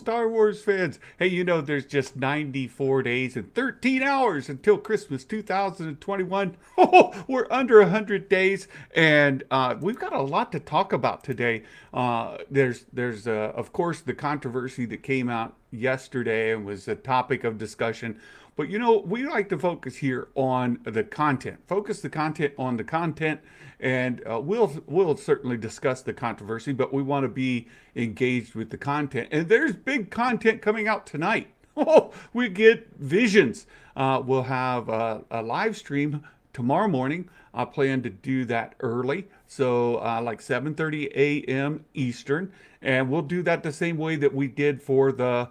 Star Wars fans. Hey, there's just 94 days and 13 hours until Christmas 2021. Oh, we're under 100 days, and we've got a lot to talk about today. There's of course, the controversy that came out yesterday and was a topic of discussion. But we like to focus here on the content. Focus the content on the content, and we'll certainly discuss the controversy. But we want to be engaged with the content. And there's big content coming out tonight. Oh, we get visions. We'll have a live stream tomorrow morning. I plan to do that early, so like 7:30 a.m. Eastern, and we'll do that the same way that we did for the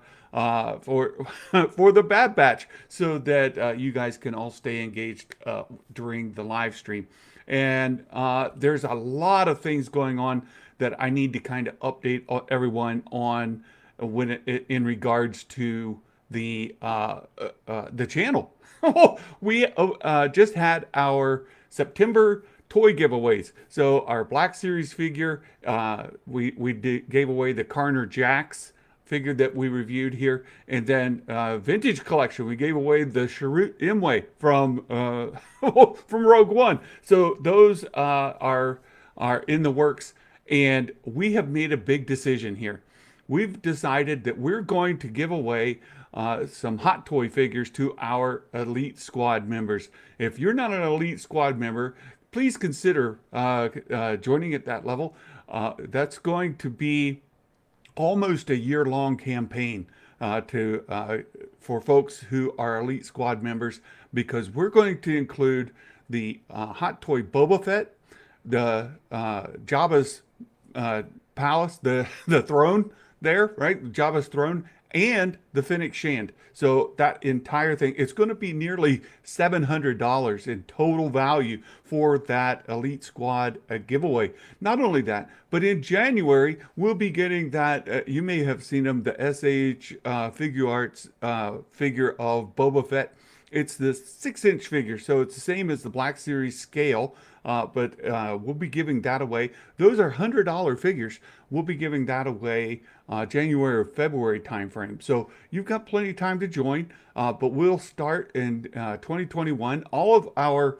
for for the Bad Batch, so that you guys can all stay engaged during the live stream. And there's a lot of things going on that I need to kind of update everyone on in regards to the channel. We just had our September toy giveaways. So our Black Series figure, gave away the Carner Jax figure that we reviewed here, and then vintage collection, we gave away the Sharut Imwe from from Rogue One. So those are in the works, and we have made a big decision here. We've decided that we're going to give away some Hot Toy figures to our Elite Squad members. If you're not an Elite Squad member, please consider joining at that level. That's going to be almost a year-long campaign for folks who are Elite Squad members, because we're going to include the Hot Toy Boba Fett, the Jabba's palace, the throne there, right? Jabba's throne, and the Fennec Shand. So that entire thing, it's going to be nearly $700 in total value for that Elite Squad giveaway. Not only that, but in January, we'll be getting that, you may have seen them, the SH Figure Arts figure of Boba Fett. It's the 6-inch figure, so it's the same as the Black Series scale, but we'll be giving that away. Those are $100 figures. We'll be giving that away January or February timeframe. So you've got plenty of time to join, but we'll start in 2021. All of our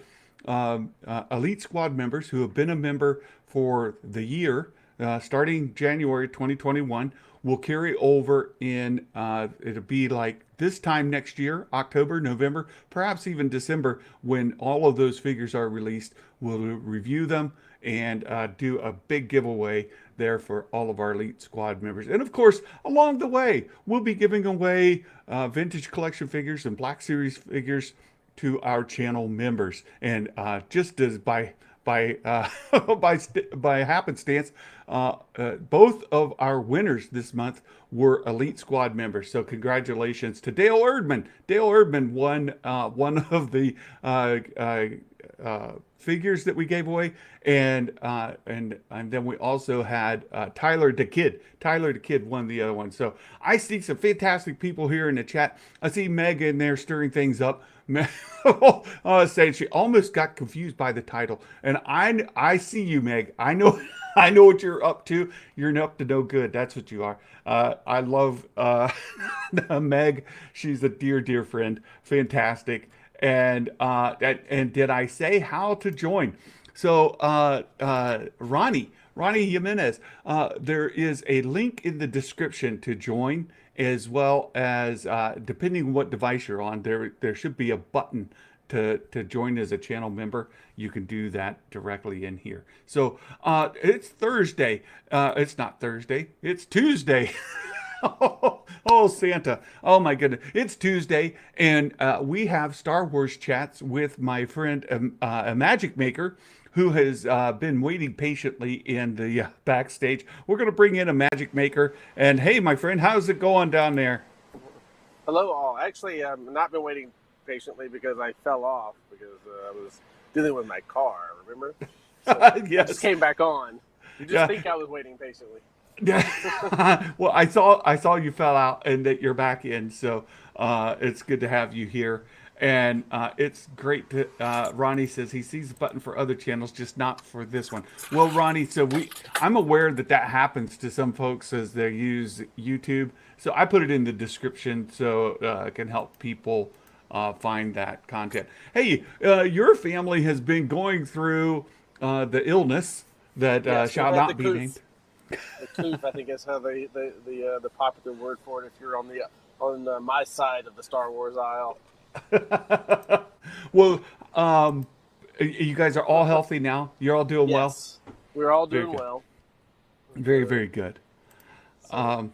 Elite Squad members who have been a member for the year, starting January 2021, will carry over in, it'll be like this time next year, October, November, perhaps even December, when all of those figures are released. We'll review them and do a big giveaway there for all of our Elite Squad members. And of course, along the way, we'll be giving away vintage collection figures and Black Series figures to our channel members. And just as by happenstance, both of our winners this month were Elite Squad members. So congratulations to Dale Erdman. Dale Erdman won one of the figures that we gave away, and then we also had Tyler the Kid. Tyler the Kid won the other one. So I see some fantastic people here in the chat. I see Meg in there stirring things up. Saying she almost got confused by the title, and I see you, Meg. I know what you're up to. You're up to no good. That's what you are. I love Meg. She's a dear friend. Fantastic. And did I say how to join? So Ronnie Jimenez, there is a link in the description to join, as well as depending on what device you're on, there should be a button to join as a channel member. You can do that directly in here. So it's Thursday. It's not Thursday. It's Tuesday. Oh, Santa. Oh, my goodness. It's Tuesday, and we have Star Wars chats with my friend, a Magic Maker, who has been waiting patiently in the backstage. We're going to bring in a Magic Maker. And hey, my friend, how's it going down there? Hello, all. Actually, I've not been waiting patiently because I fell off because I was dealing with my car, remember? So Yes. I just came back on. You just think I was waiting patiently. Well, I saw you fell out and that you're back in, so it's good to have you here. And it's great to, Ronnie says he sees the button for other channels, just not for this one. Well, Ronnie, so I'm aware that happens to some folks as they use YouTube. So I put it in the description so it can help people find that content. Hey, your family has been going through the illness that Yes, we've shall had the not be coof. named. The coof, I think, is how the popular word for it. If you're on my side of the Star Wars aisle. Well, you guys are all healthy now. You're all doing well. Yes, we're all Very doing good. well. Very, very good. So,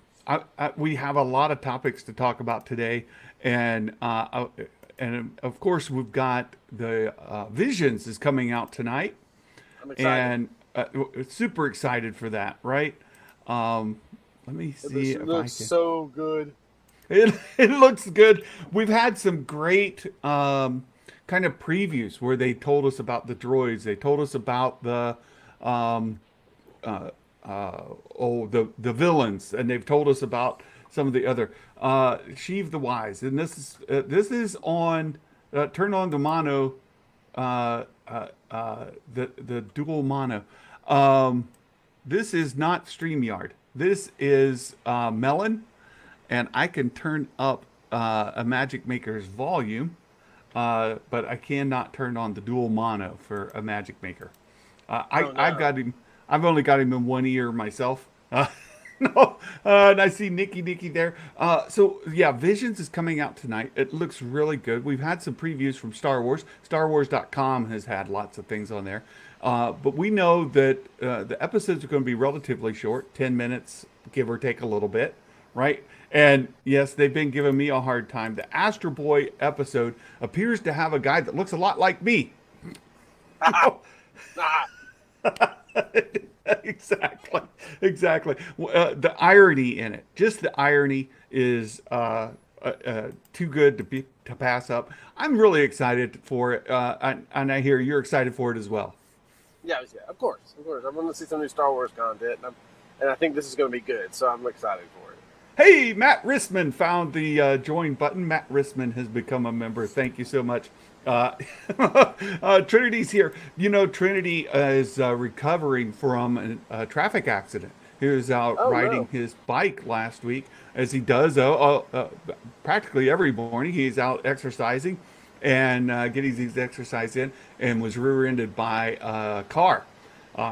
We have a lot of topics to talk about today, and of course we've got the Visions is coming out tonight, I'm excited. and super excited for that. Right? Let me see This if I looks can. so good. It looks good. We've had some great kind of previews where they told us about the droids. They told us about the um, the villains, and they've told us about some of the other Sheev the Wise. And this is on turn on the mono the dual mono. Um, this is not StreamYard. This is Melon, and I can turn up a Magic Maker's volume, but I cannot turn on the dual mono for a Magic Maker. Oh I've no. got him. I've only got him in one ear myself. No, and I see Nikki there. So yeah, Visions is coming out tonight. It looks really good. We've had some previews from Star Wars. StarWars.com has had lots of things on there. But we know that the episodes are going to be relatively short, 10 minutes, give or take a little bit, right? And yes, they've been giving me a hard time. The Astro Boy episode appears to have a guy that looks a lot like me. You know? Exactly, exactly. The irony in it, just the irony, is too good to pass up. I'm really excited for it, and I hear you're excited for it as well. Yeah, of course, of course. I'm going to see some new Star Wars content, and I think this is going to be good. So I'm excited for it. Hey, Matt Rissman found the join button. Matt Rissman has become a member. Thank you so much. Uh, Trinity's here. You know, Trinity is recovering from a traffic accident. He was out Oh riding no. his bike last week, as he does practically every morning. He's out exercising and getting his exercise in, and was rear-ended by a car.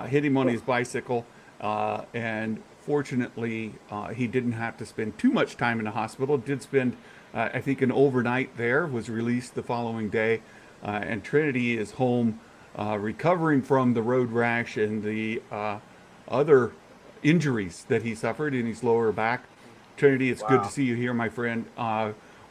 Hit him on his bicycle, and fortunately, he didn't have to spend too much time in the hospital. Did spend, I think, an overnight there. Was released the following day, and Trinity is home, recovering from the road rash and the other injuries that he suffered in his lower back. Trinity, it's good to Wow. see you here, my friend.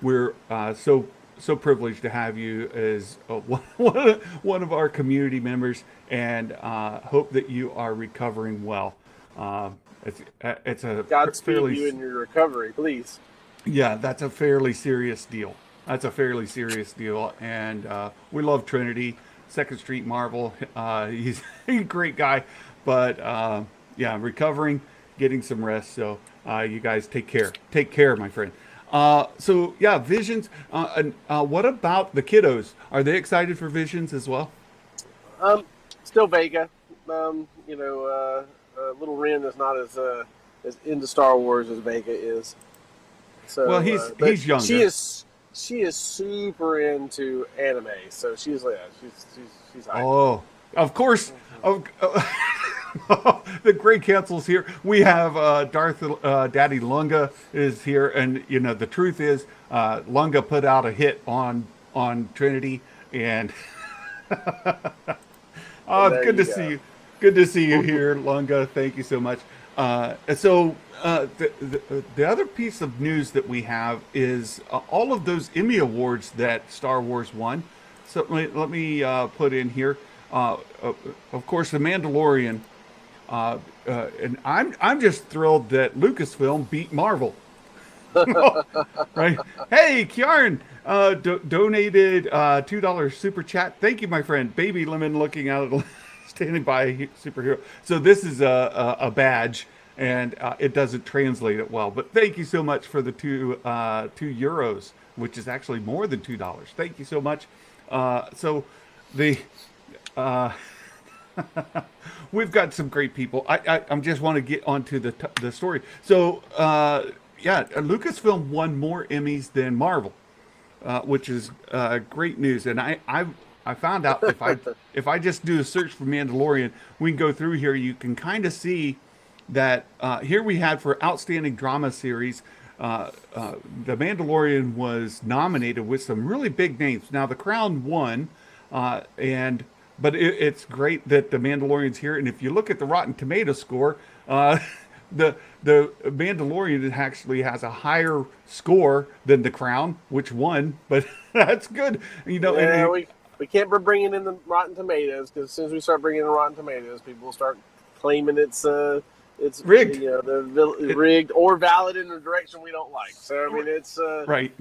We're so privileged to have you as one of our community members, and hope that you are recovering well. Uh, it's a Godspeed fairly, you in your recovery, please. yeah, that's a fairly serious deal. That's a fairly serious deal, and we love Trinity, Second Street Marvel. He's a great guy, but yeah, recovering, getting some rest. So you guys take care, my friend. So yeah, Visions. What about the kiddos? Are they excited for Visions as well? Um, Still Vega. Little Ren is not as into Star Wars as Vega is. Well, So, but he's younger. she is super into anime. So she's hyped. Oh, of course. Mhm. Of, the Great Council's here. We have Darth Daddy Lunga is here, and you know the truth is, Lunga put out a hit on Trinity, and And it's there good you to see go. you. Good to see you here, Lunga. Thank you so much. The other piece of news that we have is all of those Emmy awards that Star Wars won. So let me put in here. Of course, The Mandalorian, and I'm just thrilled that Lucasfilm beat Marvel. Right? Hey, Kjarn donated $2 super chat. Thank you, my friend. Baby Lemon looking out of standing by a superhero. So this is a badge, and it doesn't translate it well. But thank you so much for the €2, which is actually more than $2. Thank you so much. So the uh, we've got some great people. I'm just want to get onto the story. So Yeah, Lucasfilm won more Emmys than Marvel, which is great news. And I found out if I just do a search for Mandalorian, we can go through here. You can kind of see that here we had for Outstanding Drama Series. The Mandalorian was nominated with some really big names. Now, The Crown won, but it's great that The Mandalorian's here. And if you look at the Rotten Tomato score, the Mandalorian actually has a higher score than The Crown, which won. But that's good, Yeah, we can't be bringing in the Rotten Tomatoes, because as soon as we start bringing in Rotten Tomatoes, people will start claiming it's rigged, they're rigged or valid in a direction we don't like. So I mean, it's right.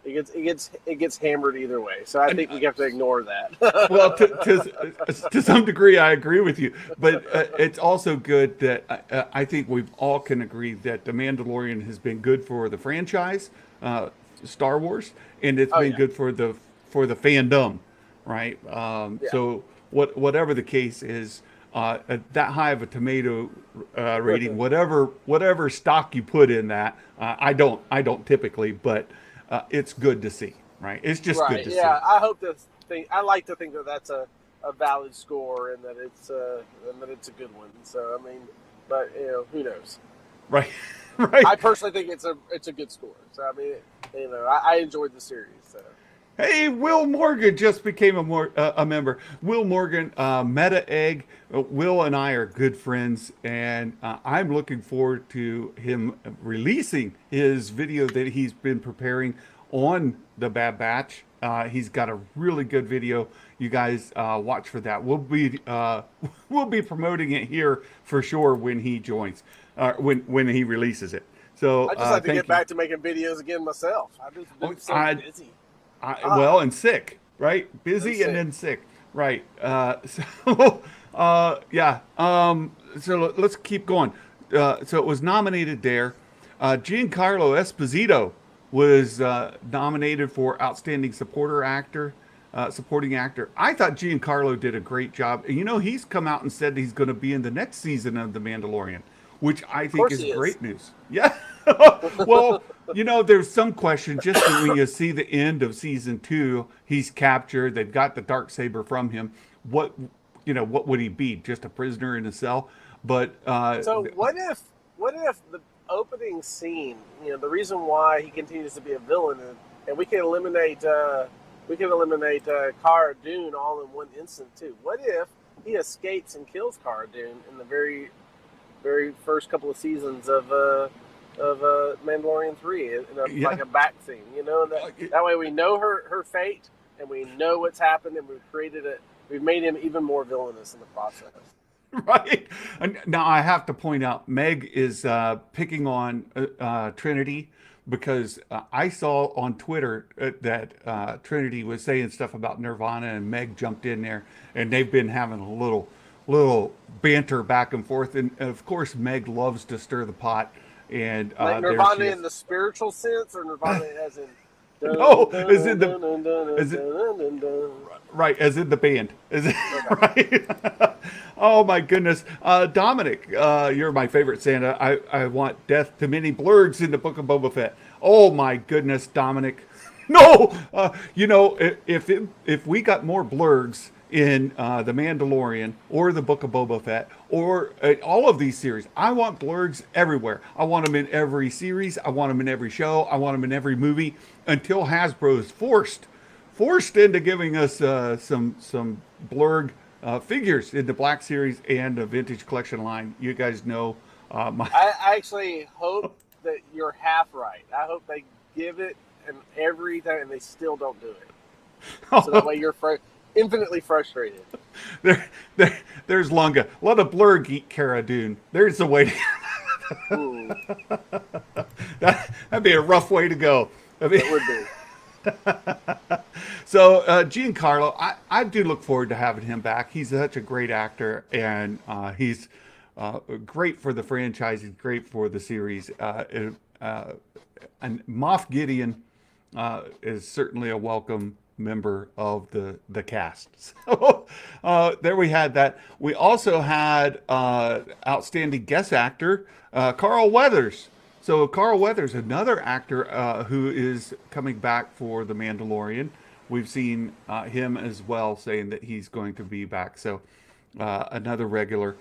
It gets hammered either way. So I think we have to ignore that. Well, to some degree, I agree with you, but it's also good that I think we all can agree that The Mandalorian has been good for the franchise, Star Wars, and it's been good for the fandom, right? So whatever the case is. That high of a tomato rating, whatever stock you put in that, I don't typically, but it's good to see, right? It's just good to see. Yeah, I hope I like to think that that's a valid score, and that it's a good one. So I mean, but who knows? Right, right. I personally think it's a good score. So I mean, I enjoyed the series. So. Hey, Will Morgan just became a member. Will Morgan, Meta Egg. Will and I are good friends, and I'm looking forward to him releasing his video that he's been preparing on the Bad Batch. He's got a really good video. You guys watch for that. We'll be promoting it here for sure when he joins, when he releases it. So I just like to get back to making videos again myself. I've just been so busy. Well, and sick, right? Busy and then sick, right? So let's keep going. So it was nominated there. Giancarlo Esposito was nominated for Outstanding Supporting Actor. I thought Giancarlo did a great job. And, he's come out and said he's going to be in the next season of The Mandalorian, which I think is great news. Yeah. Well, there's some question just when you see the end of season 2, he's captured. They've got the Darksaber from him. What would he be? Just a prisoner in a cell? But so what if the opening scene, the reason why he continues to be a villain, and we can eliminate Cara Dune all in one instant too. What if he escapes and kills Cara Dune in the very, very first couple of seasons of Mandalorian 3 like a back scene, that way we know her fate, and we know what's happened, and we've made him even more villainous in the process. Right. Now I have to point out, Meg is picking on Trinity, because I saw on Twitter that Trinity was saying stuff about Nirvana, and Meg jumped in there, and they've been having a little banter back and forth, and of course Meg loves to stir the pot. And like Nirvana in the spiritual sense, or Nirvana as in right, as in the band. Right? Oh my goodness, Dominic, you're my favorite Santa. I want death to many blurgs in the Book of Boba Fett. Oh my goodness, Dominic. No, if we got more blurgs in The Mandalorian or the Book of Boba Fett or all of these series, I want blurgs everywhere. I want them in every series. I want them in every show. I want them in every movie, until Hasbro is forced into giving us some blurg figures in the Black Series and the Vintage Collection line. You guys know I actually hope that you're half right. I hope they give it and every time, and they still don't do it. So that way you're infinitely frustrated. There's Lunga. Let a blurg eat Cara Dune. There's the way to... That'd be a rough way to go. It would be. So Giancarlo, I do look forward to having him back. He's such a great actor, and he's great for the franchise. He's great for the series. And Moff Gideon is certainly a welcome member of the cast. So there we had that. We also had outstanding guest actor Carl Weathers. So Carl Weathers, another actor who is coming back for The Mandalorian. We've seen him as well saying that he's going to be back. So another regular.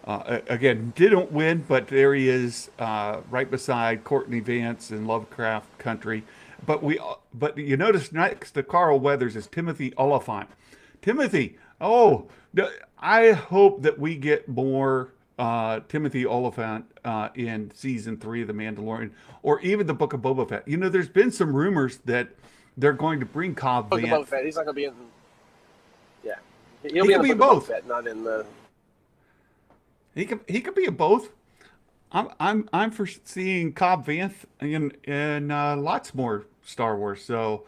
Again, didn't win, but there he is, right beside Courtney Vance in Lovecraft Country. But you notice next to Carl Weathers is Timothy Oliphant. Timothy, I hope that we get more Timothy Oliphant in season 3 of The Mandalorian, or even the Book of Boba Fett. You know, there's been some rumors that they're going to bring Cobb Book Vanth. of Boba Fett. He's not going to be in. Yeah, He could be in the Book both. of Boba Fett, not in the. He could be in both. I'm foreseeing Cobb Vanth in lots more Star Wars, so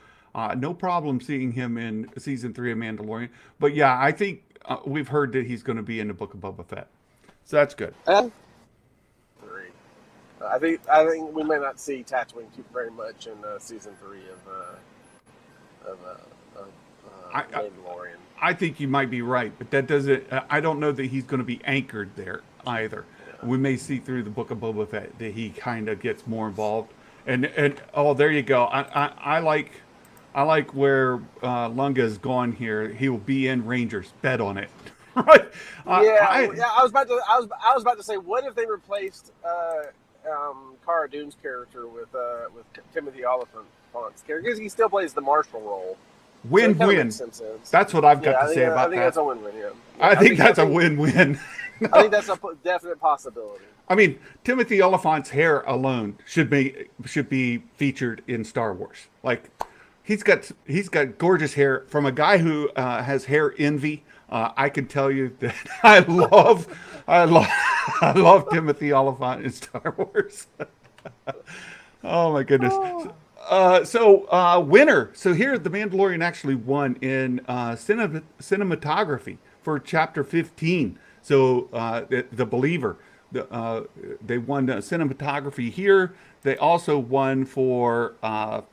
no problem seeing him in season 3 of Mandalorian. But yeah, I think we've heard that he's going to be in the Book of Boba Fett, so that's good. Three. I think we may not see Tatooine too very much in season 3 of Mandalorian. I think you might be right, but that doesn't. I don't know that he's going to be anchored there either. Yeah. We may see through the Book of Boba Fett that he kind of gets more involved. And oh, there you go. I like where Lunga's gone here. He will be in Rangers. Bet on it. Right? I was about to say, what if they replaced Cara Dune's character with Timothy Oliphant's character? Because he still plays the marshal role. Win-win. That's what I've got to say about that. I think that's a win-win. Yeah. I think that's a win-win. I think that's a definite possibility. I mean, Timothy Oliphant's hair alone should be featured in Star Wars. Like, he's got gorgeous hair from a guy who has hair envy. I can tell you that I love Timothy Oliphant in Star Wars. Oh my goodness. Winner. So here, The Mandalorian actually won in cinematography for Chapter 15. So the Believer, they won cinematography here. They also won for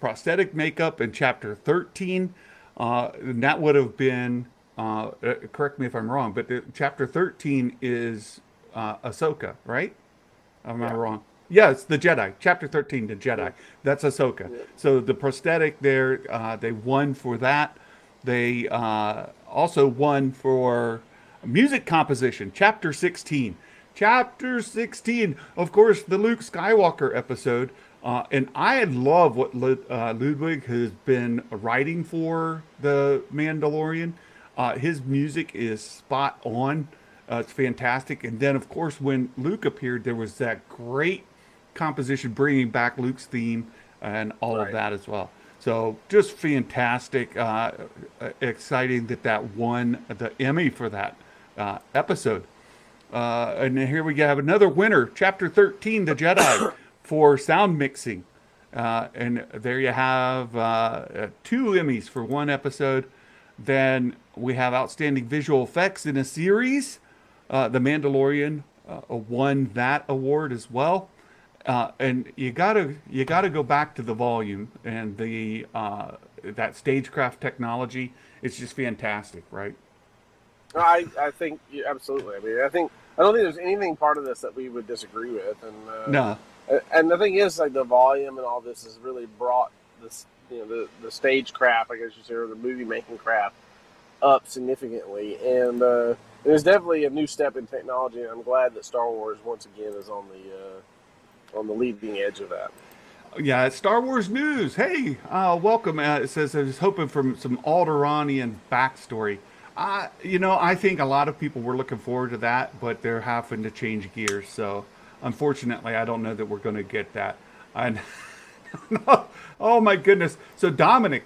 prosthetic makeup in Chapter 13. And that would have been, correct me if I'm wrong, but Chapter 13 is Ahsoka, right? Am I wrong? Yeah, it's the Jedi. Chapter 13, the Jedi. That's Ahsoka. Yeah. So the prosthetic there, they won for that. They also won for music composition, Chapter 16. Chapter 16, of course, the Luke Skywalker episode. And I love what Ludwig has been writing for The Mandalorian. His music is spot on. It's fantastic. And then, of course, when Luke appeared, there was that great composition bringing back Luke's theme and all of that as well. So just fantastic. Exciting that won the Emmy for that episode. And here we have another winner, Chapter 13, The Jedi, for sound mixing. And there you have 2 Emmys for one episode. Then we have Outstanding Visual Effects in a Series. The Mandalorian won that award as well. And you gotta go back to the volume and the that stagecraft technology. It's just fantastic, right? I think absolutely. I mean, I don't think there's anything part of this that we would disagree with. And no. And the thing is, like, the volume and all this has really brought this, the stagecraft, I guess you say, or the movie making craft up significantly. And there's definitely a new step in technology. And I'm glad that Star Wars once again is on the leading edge of that. Yeah, it's Star Wars news. Hey, welcome. It says I was hoping for some Alderanian backstory. I think a lot of people were looking forward to that, but they're having to change gears. So, unfortunately, I don't know that we're going to get that. Oh my goodness! So Dominic,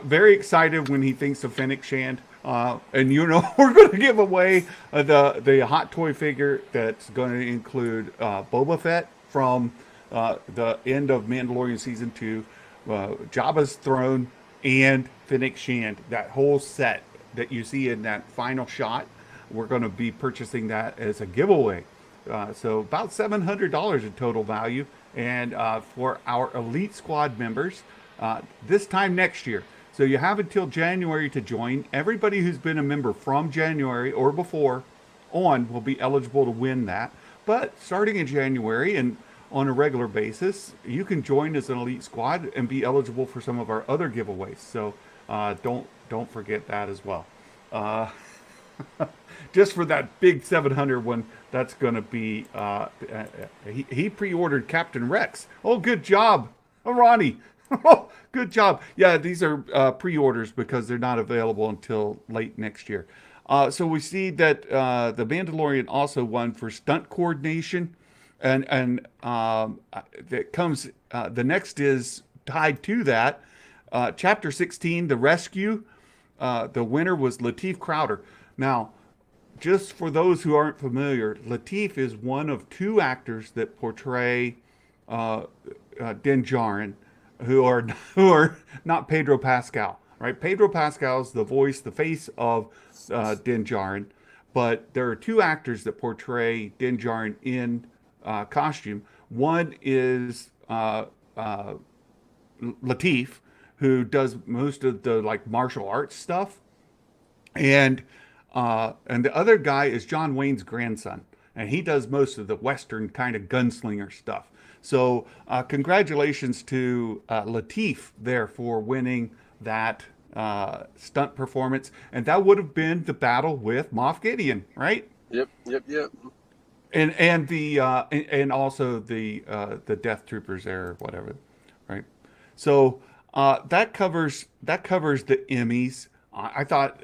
very excited when he thinks of Fennec Shand, and we're going to give away the hot toy figure that's going to include Boba Fett from the end of Mandalorian season 2, Jabba's throne, and Fennec Shand. That whole set that you see in that final shot, we're going to be purchasing that as a giveaway. So about $700 in total value, and for our Elite Squad members this time next year. So you have until January to join. Everybody who's been a member from January or before on will be eligible to win that. But starting in January, and on a regular basis, you can join as an elite squad and be eligible for some of our other giveaways. So don't forget that as well. Uh, just for that big 700 one, that's going to be. He pre-ordered Captain Rex. Oh, good job, Ronnie. Oh, good job. Yeah, these are pre-orders because they're not available until late next year. So we see that the Mandalorian also won for stunt coordination, and that comes. The next is tied to that. Chapter 16, The Rescue. The winner was Latif Crowder. Now, just for those who aren't familiar, Latif is one of two actors that portray Din Djarin, who are not Pedro Pascal, right? Pedro Pascal is the voice, the face of Din Djarin, but there are two actors that portray Din Djarin in costume. One is Latif, who does most of the like martial arts stuff, and the other guy is John Wayne's grandson, and he does most of the Western kind of gunslinger stuff. So congratulations to Latif there for winning that stunt performance, and that would have been the battle with Moff Gideon, right? Yep. And also the Death Troopers there or whatever, right? So that covers the Emmys. I thought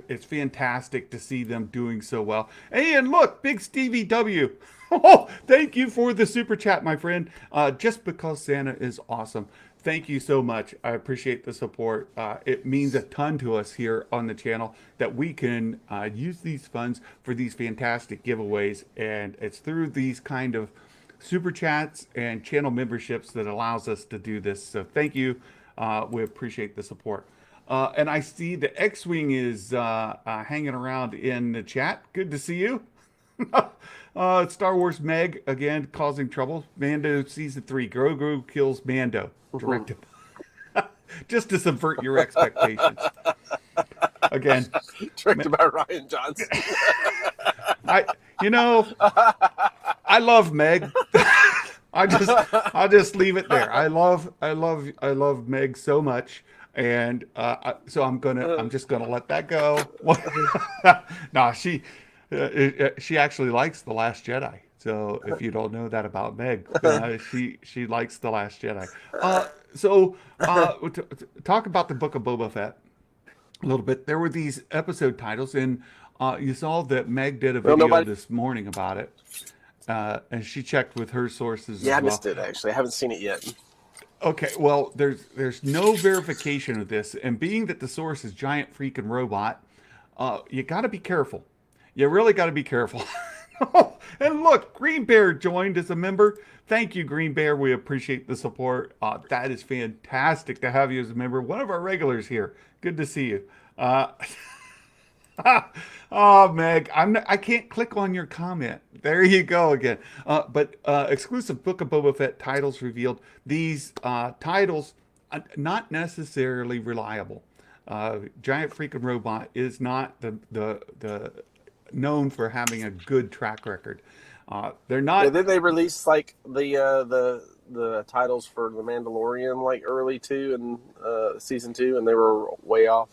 it's fantastic to see them doing so well. And look, Big Stevie W. Oh, thank you for the super chat, my friend. Just because Santa is awesome. Thank you so much. I appreciate the support. It means a ton to us here on the channel that we can use these funds for these fantastic giveaways. And it's through these kind of super chats and channel memberships that allows us to do this. So thank you. We appreciate the support. And I see the X-Wing is hanging around in the chat. Good to see you. Star Wars Meg, again, causing trouble. Mando Season 3. Grogu kills Mando. Directed. Just to subvert your expectations. Again. Directed by Ryan Johnson. I love Meg. I'll just leave it there. I love Meg so much. And so I'm just gonna let that go. No, she actually likes The Last Jedi. So if you don't know that about Meg, she likes The Last Jedi. Talk about the Book of Boba Fett a little bit. There were these episode titles, and you saw that Meg did a video this morning about it, and she checked with her sources. Yeah, I missed it actually. I haven't seen it yet. Okay, well, there's no verification of this, and being that the source is Giant Freaking Robot, you got to be careful. You really got to be careful. And look, Green Bear joined as a member. Thank you, Green Bear. We appreciate the support. That is fantastic to have you as a member. One of our regulars here. Good to see you. Oh, Meg, I can't click on your comment. There you go again. But exclusive Book of Boba Fett titles revealed. These titles not necessarily reliable. Giant Freaking Robot is not the known for having a good track record. They're not. Yeah, did they release like the titles for the Mandalorian like early and season 2, and they were way off?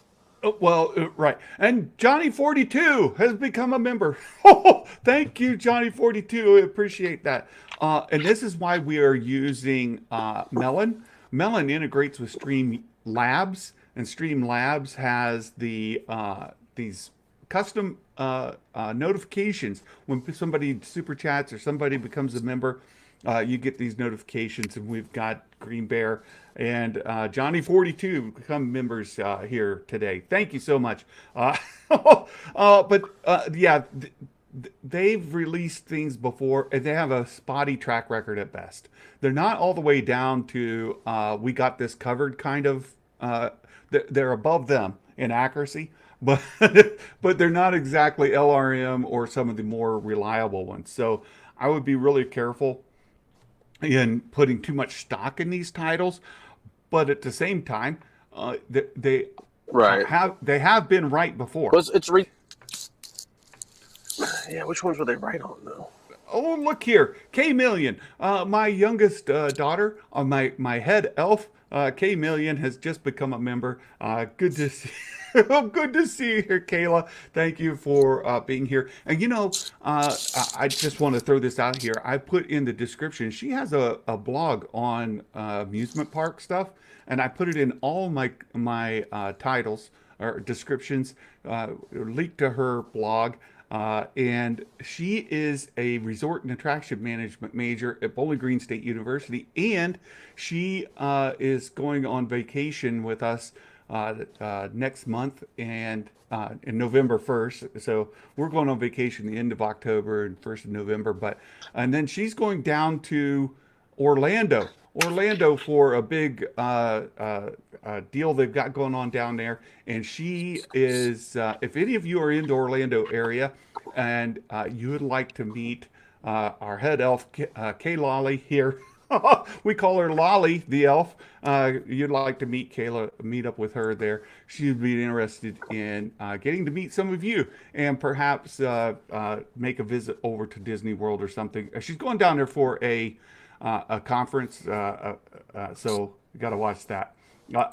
Well, right. And Johnny42 has become a member. Oh, thank you, Johnny42. I appreciate that. And this is why we are using Melon. Melon integrates with Streamlabs, and Streamlabs has the these custom notifications. When somebody super chats or somebody becomes a member, you get these notifications, and we've got Green Bear and Johnny42 become members here today. Thank you so much. Yeah, they've released things before, and they have a spotty track record at best. They're not all the way down to we got this covered kind of. They're above them in accuracy, but they're not exactly LRM or some of the more reliable ones. So I would be really careful in putting too much stock in these titles, but at the same time, they have been right before. Yeah, which ones were they right on though? Oh, look here, K Million, my youngest daughter, my head elf, K Million has just become a member. Good to see. Good to see you here, Kayla. Thank you for being here. And I just want to throw this out here. I put in the description. She has a blog on amusement park stuff, and I put it in all my titles or descriptions. Linked to her blog. And she is a resort and attraction management major at Bowling Green State University, and she is going on vacation with us next month and in November 1st. So we're going on vacation the end of October and 1st of November, and then she's going down to Orlando. Orlando for a big deal they've got going on down there. And she is, if any of you are in the Orlando area and you would like to meet our head elf, Kay Lolly here, we call her Lolly the elf. You'd like to meet Kayla, meet up with her there. She'd be interested in getting to meet some of you and perhaps make a visit over to Disney World or something. She's going down there for a conference, so you got to watch that. Yeah,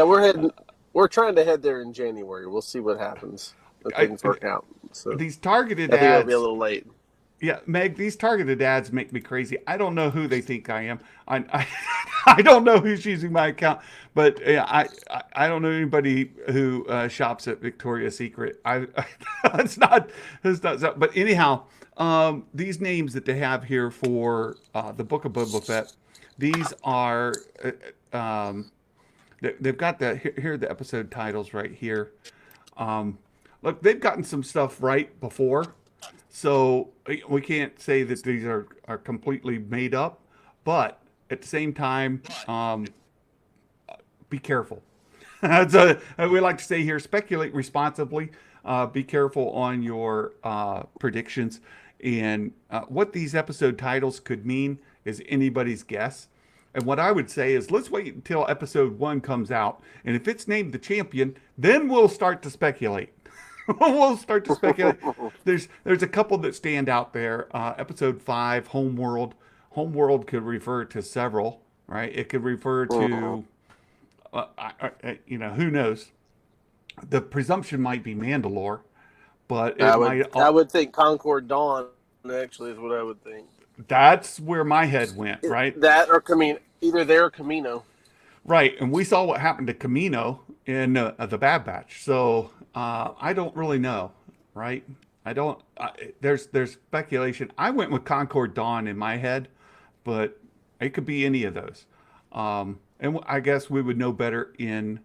we're trying to head there in January. We'll see what happens if things work out. So these targeted I think it'll ads. be a little late. Yeah, Meg, these targeted ads make me crazy. I don't know who they think I am. I don't know who's using my account, but I don't know anybody who shops at Victoria's Secret. It's not. But anyhow, these names that they have here for the Book of Boba Fett, these are they've got here are the episode titles right here. Look, they've gotten some stuff right before. So we can't say that these are completely made up, but at the same time, be careful. We like to say here, speculate responsibly. Be careful on your predictions. And what these episode titles could mean is anybody's guess. And what I would say is let's wait until episode 1 comes out. And if it's named the champion, then we'll start to speculate. We'll start to speculate. There's a couple that stand out there. Episode 5, Homeworld. Homeworld could refer to several, right? It could refer to, who knows? The presumption might be Mandalore, but I would think Concord Dawn actually is what I would think. That's where my head went, right? That or Camino, either there or Camino. Right, and we saw what happened to Camino in the Bad Batch. So I don't really know, right? I don't. There's speculation. I went with Concord Dawn in my head, but it could be any of those. And I guess we would know better in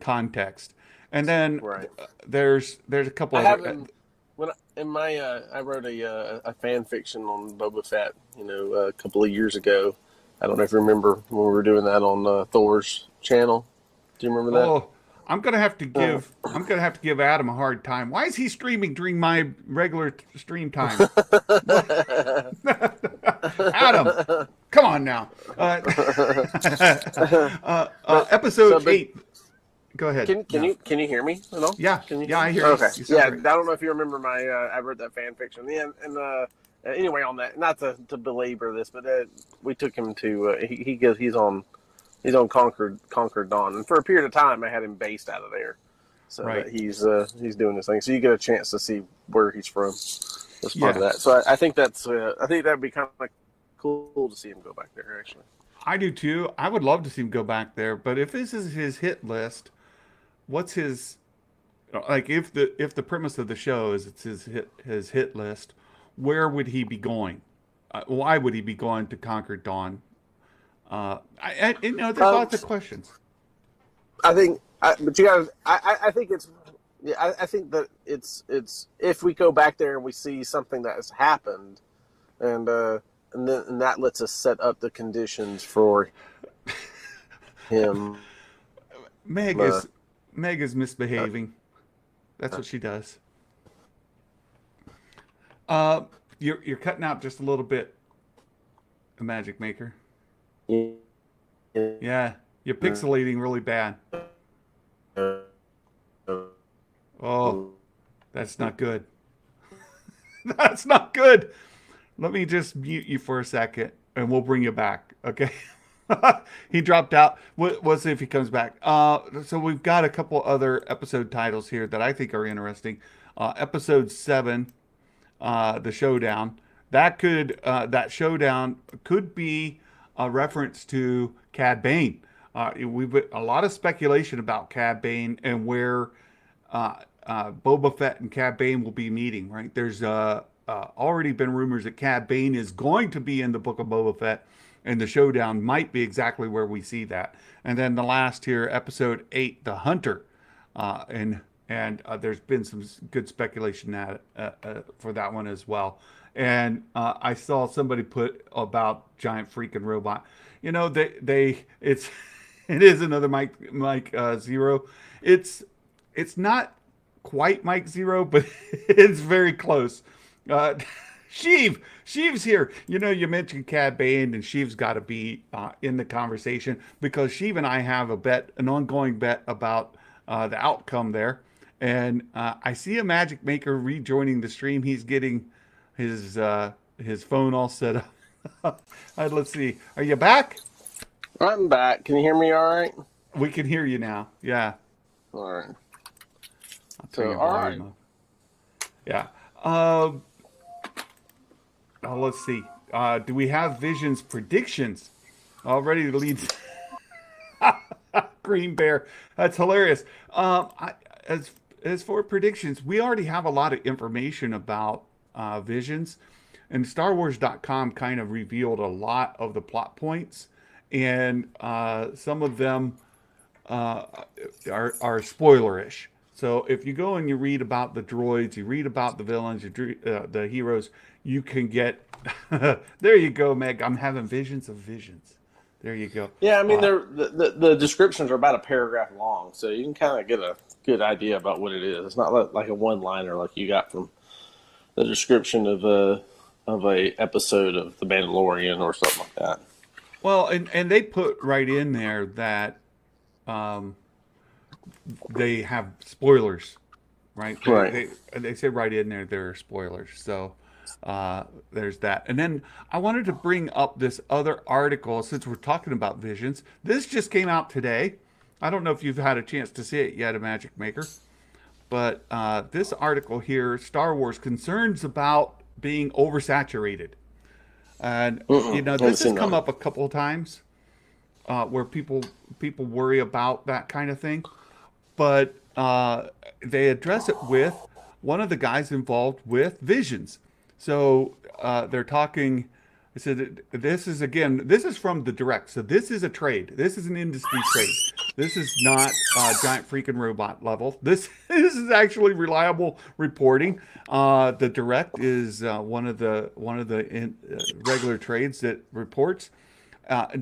context. And then there's a couple other. I wrote a fan fiction on Boba Fett, a couple of years ago. I don't know if you remember when we were doing that on Thor's channel. Do you remember that? Oh, I'm gonna have to give Adam a hard time. Why is he streaming during my regular stream time? Adam, come on now. Episode 8. Go ahead. Can you hear me at all? Yeah. I hear. Okay. You. I don't know if you remember I wrote that fan fiction. Yeah, and anyway, on that, not to belabor this, but we took him to he's on Concord Dawn, and for a period of time, I had him based out of there, so that he's doing this thing. So you get a chance to see where he's from as part of that. So I think that'd be kind of cool to see him go back there. Actually, I do too. I would love to see him go back there. But if this is his hit list, what's his if the premise of the show is it's his hit list? Where would he be going? Why would he be going to Concord Dawn? There's lots of questions. I think it's. Yeah, I think that it's if we go back there and we see something that has happened, and that lets us set up the conditions for him. Meg is misbehaving. That's what she does. You're cutting out just a little bit, the Magic Maker. Yeah, you're pixelating really bad. Oh, that's not good. That's not good. Let me just mute you for a second, and we'll bring you back. Okay. He dropped out. We'll see if he comes back. So we've got a couple other episode titles here that I think are interesting. Episode 7, the showdown. That showdown could be a reference to Cad Bane. We've a lot of speculation about Cad Bane and where Boba Fett and Cad Bane will be meeting. Right? There's already been rumors that Cad Bane is going to be in the Book of Boba Fett, and the showdown might be exactly where we see that. And then the last here, episode 8, the Hunter, and there's been some good speculation for that one as well. And I saw somebody put about giant freaking robot. You know, it is another Mike Zero. It's not quite Mike Zero, but it's very close. Sheev's here. You know, you mentioned Cad Bane, and Sheev's got to be in the conversation because Sheev and I have an ongoing bet about the outcome there. And I see a Magic Maker rejoining the stream. He's getting his phone all set up. Let's see. Are you back? I'm back. Can you hear me all right? We can hear you now. Yeah. All right. I'll turn your all volume right. up. Yeah. Let's see. Do we have Vision's predictions already? The lead. Green Bear. That's hilarious. As for predictions, we already have a lot of information about Visions, and StarWars.com kind of revealed a lot of the plot points, and some of them are spoilerish. So if you go and you read about the droids, you read about the villains, the heroes, you can get. There you go, Meg. I'm having visions of visions. There you go. Yeah, I mean, the descriptions are about a paragraph long, so you can kind of get a good idea about what it is. It's not like a one-liner like you got from the description of a episode of The Mandalorian or something like that. Well, and they put right in there that they have spoilers, right? They say right in there are spoilers. So there's that. And then I wanted to bring up this other article since we're talking about Visions. This just came out today. I don't know if you've had a chance to see it yet, a Magic Maker. But this article here, Star Wars concerns about being oversaturated. And, you know, this has come up a couple of times where people worry about that kind of thing. But they address it with one of the guys involved with Visions. So they're talking. I said, this is from the direct. So this is a trade. This is an industry trade. This is not giant freaking robot level. This is actually reliable reporting. The direct is one of the regular trades that reports.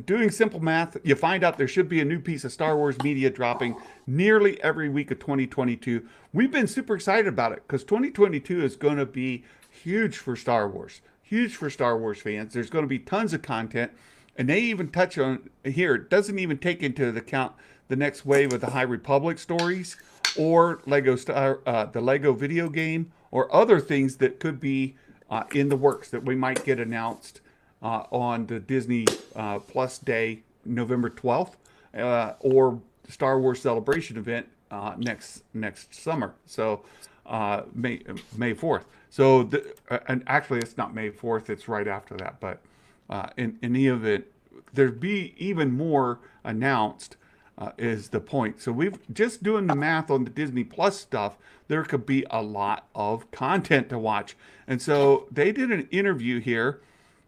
Doing simple math, you find out there should be a new piece of Star Wars media dropping nearly every week of 2022. We've been super excited about it because 2022 is going to be huge for Star Wars. Huge for Star Wars fans. There's going to be tons of content. And they even touch on here, it doesn't even take into account the next wave of the High Republic stories or the Lego video game or other things that could be in the works that we might get announced on the Disney Plus Day, November 12th, or Star Wars Celebration event next summer. So May 4th. So, and actually, it's not May 4th. It's right after that. But in the event, there'd be even more announced is the point. So we've just doing the math on the Disney Plus stuff. There could be a lot of content to watch. And so they did an interview here.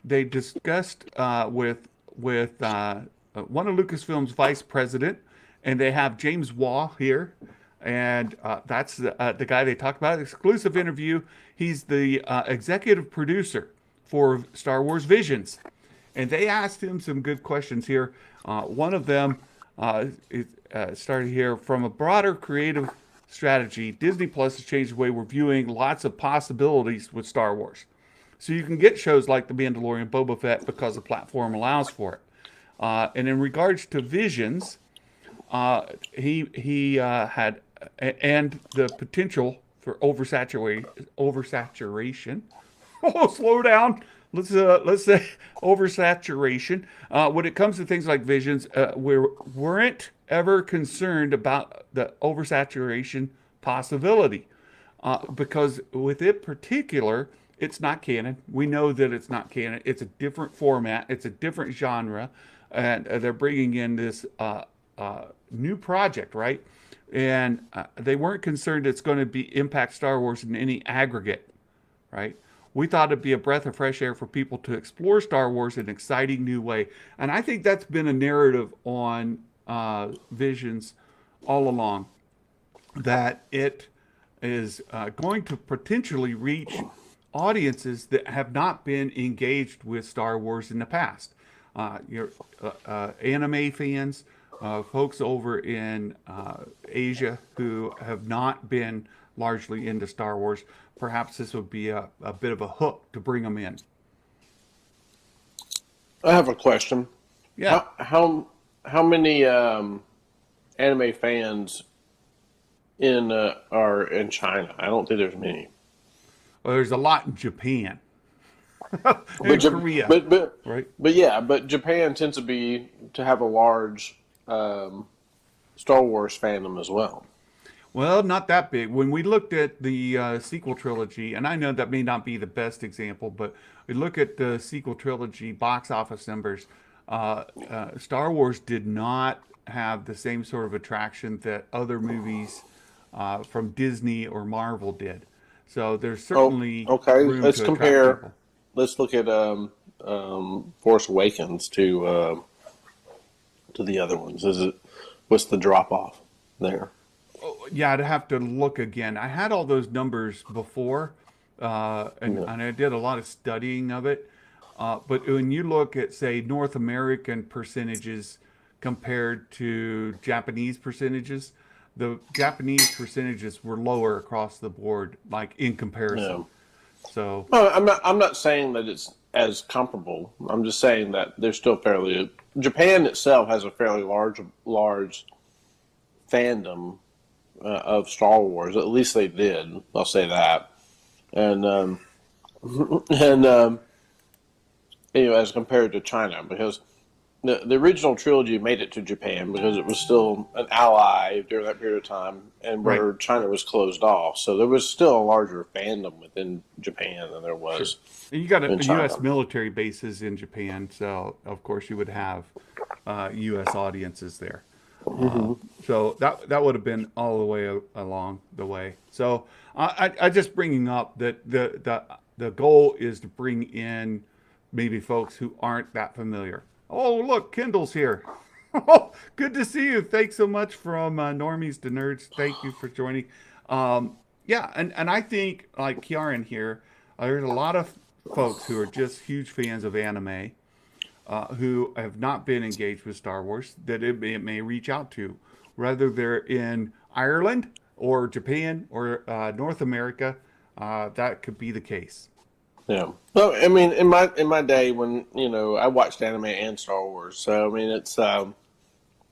They discussed with one of Lucasfilm's vice president, and they have James Waugh here. And that's the guy they talked about. Exclusive interview. He's the executive producer for Star Wars Visions. And they asked him some good questions here. One of them started here. From a broader creative strategy, Disney Plus has changed the way we're viewing lots of possibilities with Star Wars. So you can get shows like The Mandalorian, Boba Fett, because the platform allows for it. And in regards to Visions, he had, and the potential for oversaturation. Oh, slow down. Let's say oversaturation. When it comes to things like visions, we weren't ever concerned about the oversaturation possibility, because with it particular, it's not canon. We know that it's not canon. It's a different format. It's a different genre, and they're bringing in this new project, right? And they weren't concerned it's going to be impact Star Wars in any aggregate, right? We thought it'd be a breath of fresh air for people to explore Star Wars in an exciting new way. And I think that's been a narrative on Visions all along, that it is going to potentially reach audiences that have not been engaged with Star Wars in the past. Your anime fans, folks over in Asia who have not been largely into Star Wars. Perhaps this would be a bit of a hook to bring them in. I have a question. Yeah. How many anime fans are in China? I don't think there's many. Well, there's a lot in Japan. But Korea. Right? But Japan tends to have a large Star Wars fandom as well. Well, not that big. When we looked at the sequel trilogy, and I know that may not be the best example, but we look at the sequel trilogy box office numbers, Star Wars did not have the same sort of attraction that other movies from Disney or Marvel did. So there's certainly okay. room Let's to compare. attract people. Let's look at Force Awakens to the other ones. What's the drop off there? Yeah, I'd have to look again. I had all those numbers before, and I did a lot of studying of it. But when you look at, say, North American percentages compared to Japanese percentages, the Japanese percentages were lower across the board, like in comparison. Yeah. So, well, I'm not saying that it's as comparable. I'm just saying that they're still fairly. Japan itself has a fairly large fandom of Star Wars. At least they did. I'll say that. And as compared to China, because the original trilogy made it to Japan because it was still an ally during that period of time, and where China was closed off. So there was still a larger fandom within Japan than there was. Sure. And you got in U.S. China. military bases in Japan, so of course you would have U.S. audiences there. So that would have been all the way along the way. So I just bringing up that the goal is to bring in maybe folks who aren't that familiar. Oh, look, Kendall's here. Oh, good to see you. Thanks so much from Normies to Nerds. Thank you for joining. Yeah, and I think, like Kiaran here, there's a lot of folks who are just huge fans of anime who have not been engaged with Star Wars that it may reach out to. Whether they're in Ireland or Japan or North America, that could be the case. Yeah. Well, I mean, in my day when I watched anime and Star Wars, so I mean it's I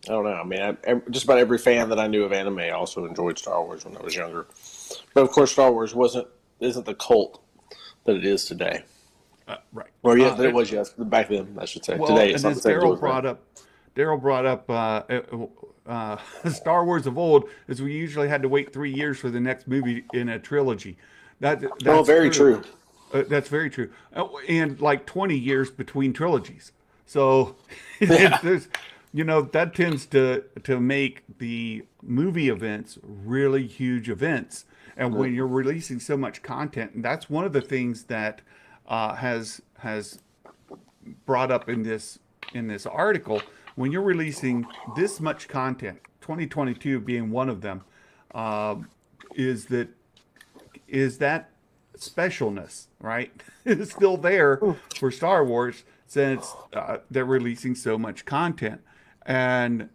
don't know. I mean, just about every fan that I knew of anime also enjoyed Star Wars when I was younger. But of course, Star Wars isn't the cult that it is today. Right. Or that it was back then, I should say. Well, Today, it's and not as the same. Daryl brought up Star Wars of old, is we usually had to wait 3 years for the next movie in a trilogy. That's very true. That's very true. And like 20 years between trilogies. So there's, that tends to make the movie events really huge events. And when you're releasing so much content, and that's one of the things that has brought up in this article, when you're releasing this much content, 2022 being one of them, is that specialness, right? Is still there for Star Wars since they're releasing so much content. And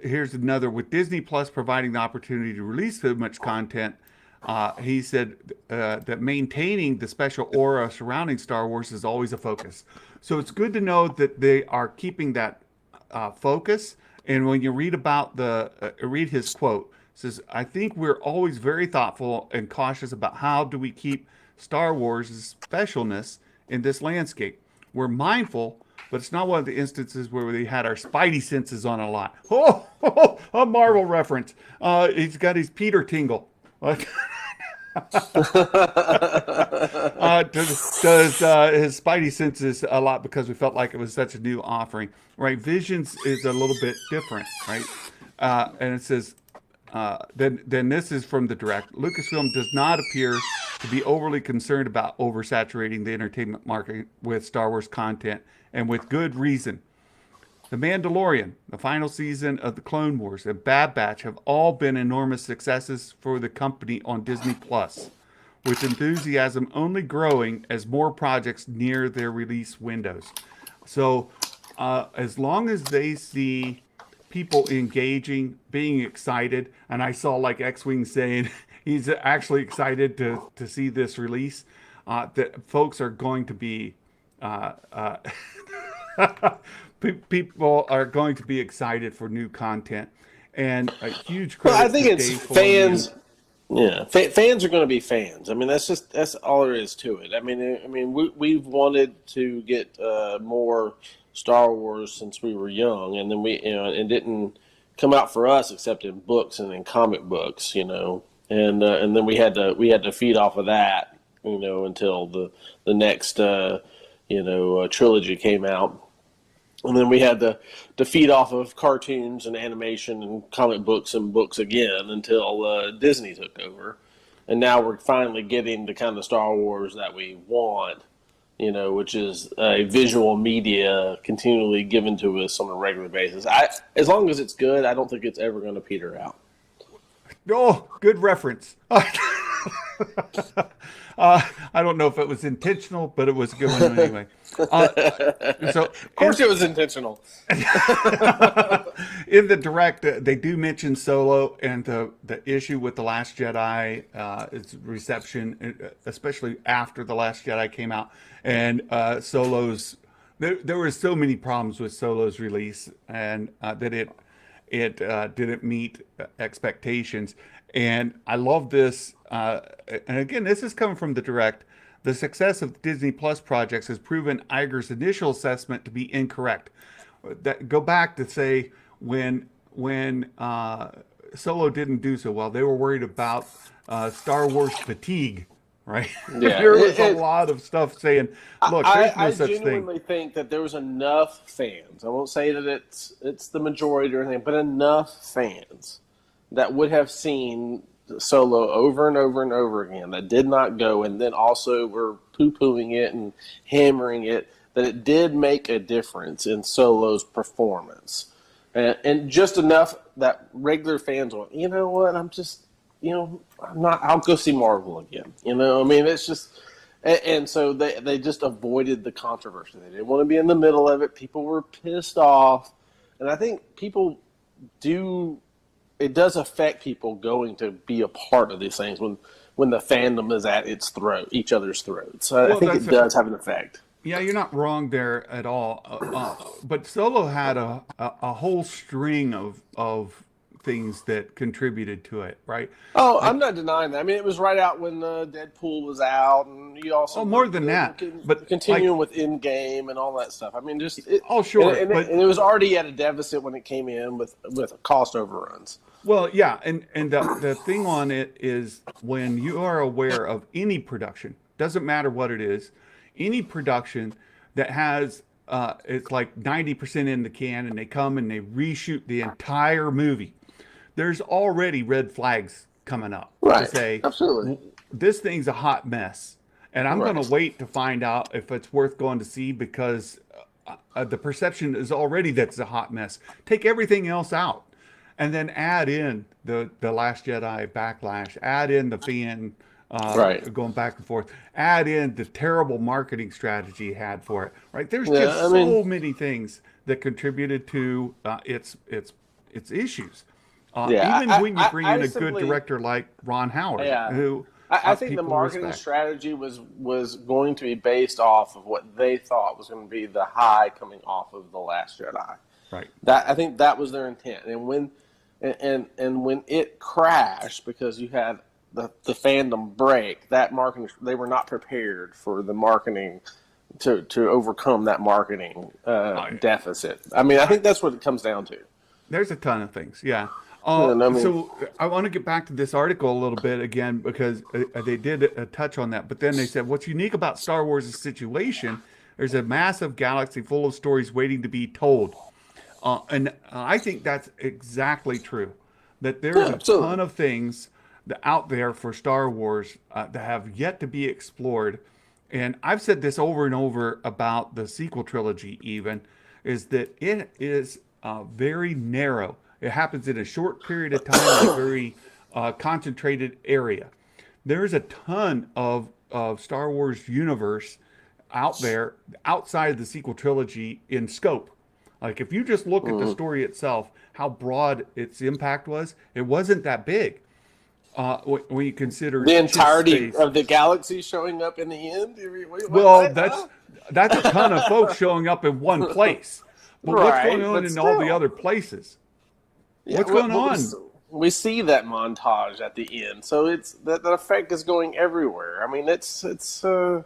here's another, with Disney Plus providing the opportunity to release so much content, he said that maintaining the special aura surrounding Star Wars is always a focus. So it's good to know that they are keeping that focus. And when you read about read his quote, says, I think we're always very thoughtful and cautious about how do we keep Star Wars' specialness in this landscape. We're mindful, but it's not one of the instances where we had our spidey senses on a lot. A Marvel reference. He's got his Peter tingle. Does his spidey senses a lot because we felt like it was such a new offering, right? Visions is a little bit different, right? And it says, then this is from the direct. Lucasfilm does not appear to be overly concerned about oversaturating the entertainment market with Star Wars content, and with good reason. The Mandalorian, the final season of the Clone Wars, and Bad Batch have all been enormous successes for the company on Disney Plus, with enthusiasm only growing as more projects near their release windows. So, as long as they see people engaging, being excited, and I saw like X-Wing saying he's actually excited to see this release, that folks are going to be people are going to be excited for new content, and a huge credit. Well, I think to it's Dave fans. Filoni. Yeah, fans are going to be fans. I mean, that's all there is to it. I mean, we've wanted to get more Star Wars since we were young, and then it didn't come out for us except in books and in comic books, and then we had to feed off of that, until the next trilogy came out. And then we had to feed off of cartoons and animation and comic books and books again until Disney took over. And now we're finally getting the kind of Star Wars that we want, which is a visual media continually given to us on a regular basis. As long as it's good, I don't think it's ever going to peter out. Oh, good reference. I don't know if it was intentional, but it was a good one anyway. Of course it was intentional. In the direct, they do mention Solo and the issue with The Last Jedi, its reception, especially after The Last Jedi came out. And Solo's, there were so many problems with Solo's release, and that it didn't meet expectations. And I love this. And again, this is coming from the direct. The success of Disney Plus projects has proven Iger's initial assessment to be incorrect. Go back to say when Solo didn't do so well, they were worried about Star Wars fatigue, right? Yeah, There was a lot of stuff saying, "Look, there's no such thing." I genuinely think that there was enough fans. I won't say that it's the majority or anything, but enough fans that would have seen Solo over and over and over again that did not go, and then also were poo-pooing it and hammering it, that it did make a difference in Solo's performance. And just enough that regular fans went, you know what, I'll go see Marvel again. It's just, and so they just avoided the controversy. They didn't want to be in the middle of it. People were pissed off. And I think it does affect people going to be a part of these things when the fandom is at each other's throats. So I think it does have an effect. Yeah, you're not wrong there at all. But Solo had a whole string of things that contributed to it, right? Oh, I'm not denying that. I mean, it was right out when Deadpool was out, and you also more than that, but continuing with Endgame and all that stuff. I mean, sure, and it was already at a deficit when it came in with cost overruns. Well, yeah, and the thing on it is when you are aware of any production, doesn't matter what it is, any production that has it's like 90% in the can, and they come and they reshoot the entire movie. There's already red flags coming up to say, absolutely, this thing's a hot mess, and I'm going to wait to find out if it's worth going to see, because the perception is already that it's a hot mess. Take everything else out, and then add in the Last Jedi backlash, add in the fan going back and forth, add in the terrible marketing strategy he had for it. Right? There's so many things that contributed to its issues. Even when you bring in a good director like Ron Howard, who I think the marketing strategy was going to be based off of what they thought was going to be the high coming off of The Last Jedi. Right. I think that was their intent. And and when it crashed because you had the fandom break, that marketing, they were not prepared for the marketing to overcome that marketing deficit. I mean, I think that's what it comes down to. There's a ton of things, yeah. So I want to get back to this article a little bit again because they did touch on that. But then they said, what's unique about Star Wars' situation, there's a massive galaxy full of stories waiting to be told. And I think that's exactly true. That there's a ton of things out there for Star Wars that have yet to be explored. And I've said this over and over about the sequel trilogy even, is that it is very narrow. It happens in a short period of time in a very concentrated area. There's a ton of Star Wars universe out there outside of the sequel trilogy in scope. Like if you just look at the story itself, how broad its impact was, it wasn't that big. When you consider the entirety of the galaxy showing up in the end. That's a ton of folks showing up in one place. But what's going on in all the other places? What's going on? We see that montage at the end, so it's that effect is going everywhere. I mean, it's. Or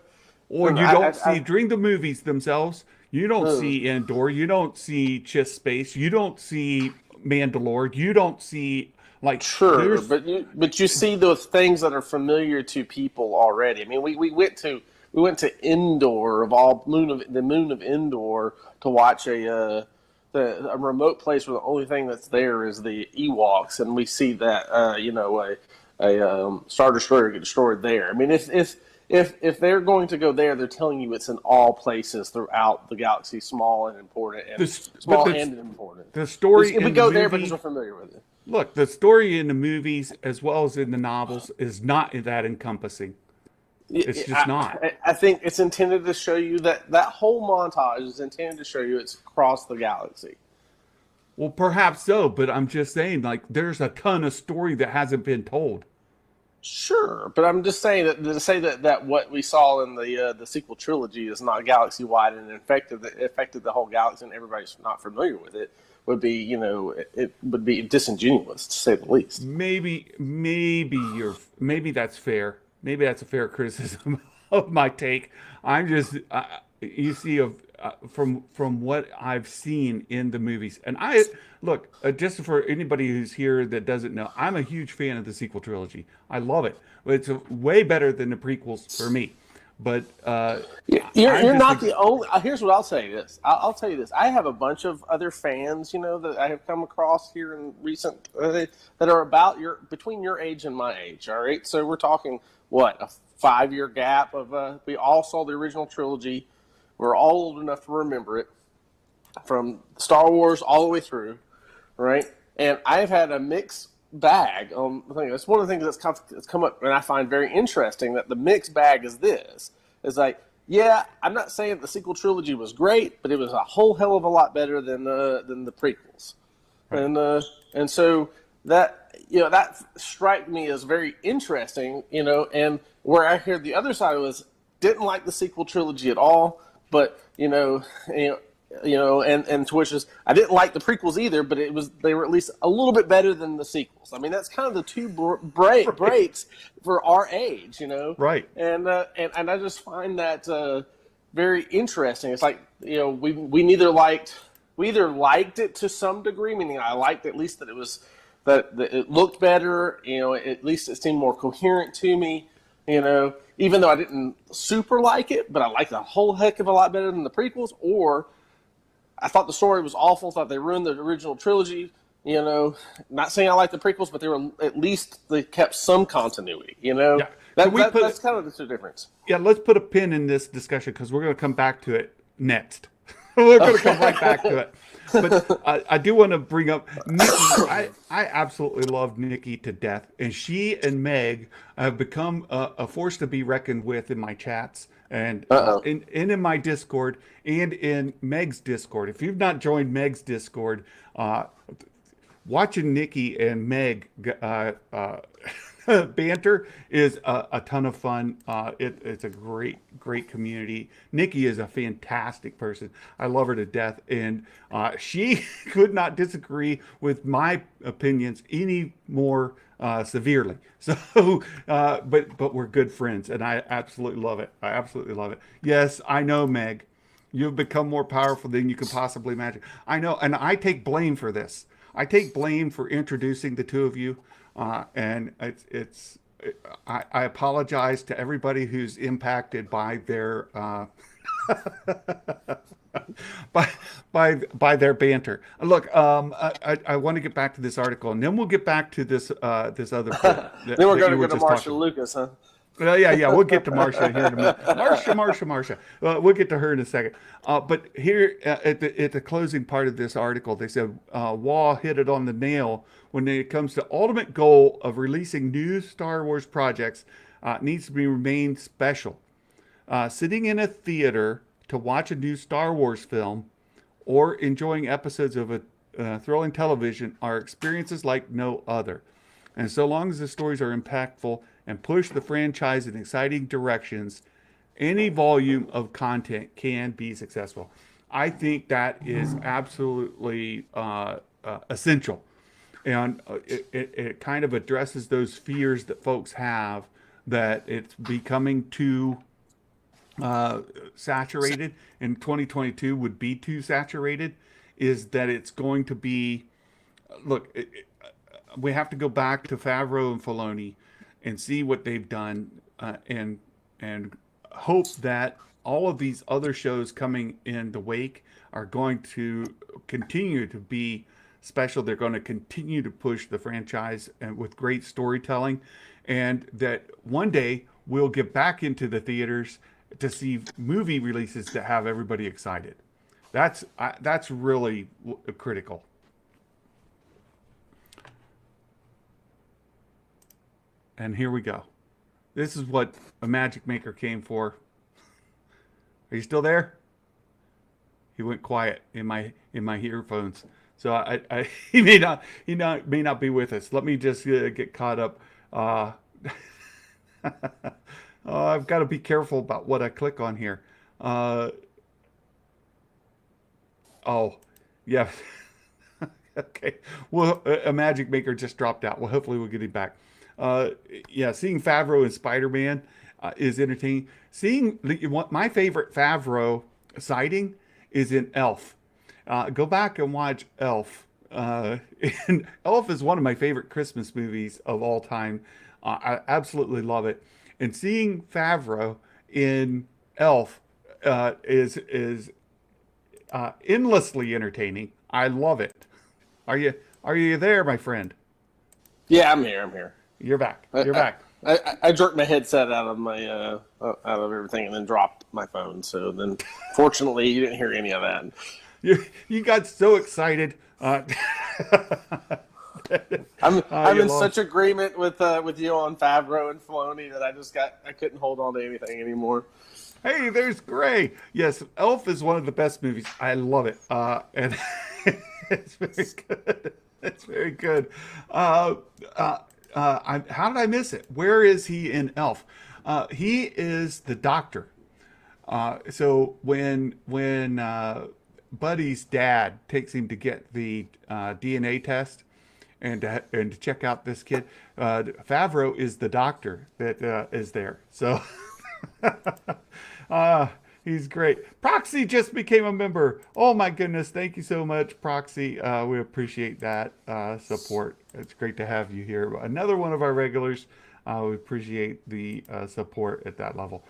you don't see during the movies themselves. You don't see Endor. You don't see Chiss Space. You don't see Mandalore. You don't see but you see those things that are familiar to people already. I mean, we went to Endor the moon of Endor to watch a remote place where the only thing that's there is the Ewoks, and we see that a Star Destroyer get destroyed there. I mean, if they're going to go there, they're telling you it's in all places throughout the galaxy, small and important, and important. The story we go there because we're familiar with it. Look, the story in the movies as well as in the novels is not that encompassing. It's just not. I think it's intended to show you that whole montage is intended to show you it's across the galaxy. Well, perhaps so, but I'm just saying, like, there's a ton of story that hasn't been told. Sure, but I'm just saying that what we saw in the sequel trilogy is not galaxy wide and affected the whole galaxy, and everybody's not familiar with it. Would be, it would be disingenuous to say the least. Maybe that's fair. Maybe that's a fair criticism of my take. I'm just, you see, from what I've seen in the movies, and just for anybody who's here that doesn't know, I'm a huge fan of the sequel trilogy. I love it. It's way better than the prequels for me. But you're not the only. Here's what I'll say. I'll tell you this. I have a bunch of other fans, that I have come across here in recent that are about between your age and my age. All right, so we're talking a 5-year gap of. We all saw the original trilogy. We're all old enough to remember it, from Star Wars all the way through, right? And I've had a mixed bag on the thing. That's one of the things that's come up, and I find very interesting that the mixed bag is this. It's like, yeah, I'm not saying the sequel trilogy was great, but it was a whole hell of a lot better than the prequels, right. And so that that struck me as very interesting, and where I hear the other side was didn't like the sequel trilogy at all, but and to which is I didn't like the prequels either, but they were at least a little bit better than the sequels. I mean, that's kind of the two breaks for our age, Right. And I just find that very interesting. It's like we either liked it to some degree, meaning I liked at least that it was that it looked better. At least it seemed more coherent to me. Even though I didn't super like it, but I liked it a whole heck of a lot better than the prequels, or I thought the story was awful. Thought they ruined the original trilogy. Not saying I like the prequels, but they kept some continuity. Yeah. That's kind of the difference. Yeah, let's put a pin in this discussion because we're going to come back to it next. We're going to come right back to it. But I do want to bring up Nikki. I absolutely love Nikki to death, and she and Meg have become a force to be reckoned with in my chats. And in my Discord and in Meg's Discord. If you've not joined Meg's Discord, watching Nikki and Meg banter is a ton of fun. It's a great community. Nikki is a fantastic person. I love her to death, and she could not disagree with my opinions any more severely. So, but we're good friends, and I absolutely love it. I absolutely love it. Yes, I know, Meg. You've become more powerful than you could possibly imagine. I know, and I take blame for this. I take blame for introducing the two of you, and I apologize to everybody who's impacted by their by their banter. Look, I want to get back to this article, and then we'll get back to this this other clip. Then we're going to go to Marcia Lucas, huh? Yeah. We'll get to Marcia here in a minute. Marcia. We'll get to her in a second. But here at the closing part of this article, they said Waugh hit it on the nail when it comes to ultimate goal of releasing new Star Wars projects needs to be remain special. Sitting in a theater to watch a new Star Wars film or enjoying episodes of a thrilling television are experiences like no other. And so long as the stories are impactful and push the franchise in exciting directions, any volume of content can be successful. I think that is absolutely essential. And it kind of addresses those fears that folks have that it's becoming too saturated, and 2022 would be too saturated, is that it's going to be, look, we have to go back to Favreau and Filoni and see what they've done, and hope that all of these other shows coming in the wake are going to continue to be special. They're going to continue to push the franchise and with great storytelling, and that one day we'll get back into the theaters to see movie releases that have everybody excited. That's really critical. And here we go. This is what a Magic Maker came for. Are you still there? He went quiet in my earphones, so he may not be with us. Let me just get caught up. I've got to be careful about what I click on here. Oh, yeah. Okay. Well, a Magic Maker just dropped out. Well, hopefully we'll get him back. Yeah, seeing Favreau in Spider-Man is entertaining. Seeing my favorite Favreau sighting is in Elf. Go back and watch Elf. And Elf is one of my favorite Christmas movies of all time. I absolutely love it. And seeing Favreau in Elf is endlessly entertaining. I love it. Are you there, my friend? Yeah, I'm here. You're back. You're back. I jerked my headset out of my out of everything and then dropped my phone. So then, fortunately, you didn't hear any of that. You got so excited. I'm in such agreement with you on Favreau and Filoni that I couldn't hold on to anything anymore. Hey, there's Gray. Yes, Elf is one of the best movies. I love it, and it's very good. It's very good. How did I miss it? Where is he in Elf? He is the doctor. So when Buddy's dad takes him to get the DNA test and to check out this kid, Favreau is the doctor that is there. So he's great. Proxy just became a member. Oh my goodness. Thank you so much, Proxy. We appreciate that support. It's great to have you here. Another one of our regulars. We appreciate the support at that level.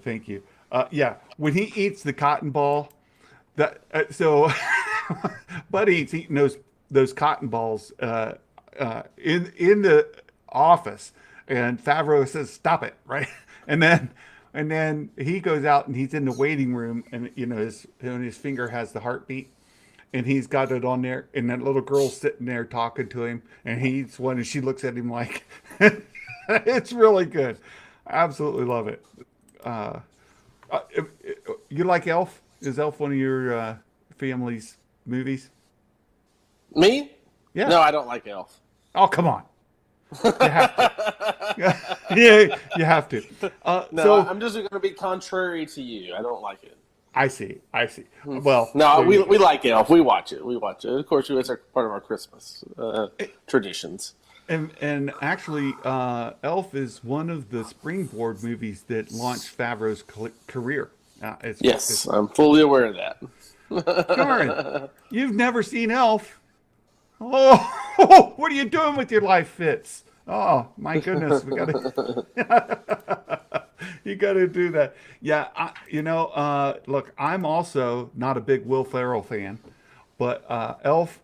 Thank you. Yeah, when he eats the cotton ball, so Buddy's eating those cotton balls in the office, and Favreau says, "Stop it!" Right, and then he goes out and he's in the waiting room, and his finger has the heartbeat, and he's got it on there, and that little girl's sitting there talking to him, and he eats one, and she looks at him like, it's really good. I absolutely love it. You like Elf? Is Elf one of your family's movies? Me? Yeah. No, I don't like Elf. Oh, come on. You have to. Yeah, you have to. No, So I'm just going to be contrary to you. I don't like it. I see. I see. Well, No, there we you go. like Elf. We watch it. We watch it. Of course, it's part of our Christmas traditions. And actually, Elf is one of the springboard movies that launched Favreau's career. Yes, I'm fully aware of that. Darn, you've never seen Elf. Oh, what are you doing with your life, Fitz? Oh, my goodness, we gotta. You got to do that. Yeah, look, I'm also not a big Will Ferrell fan, but Elf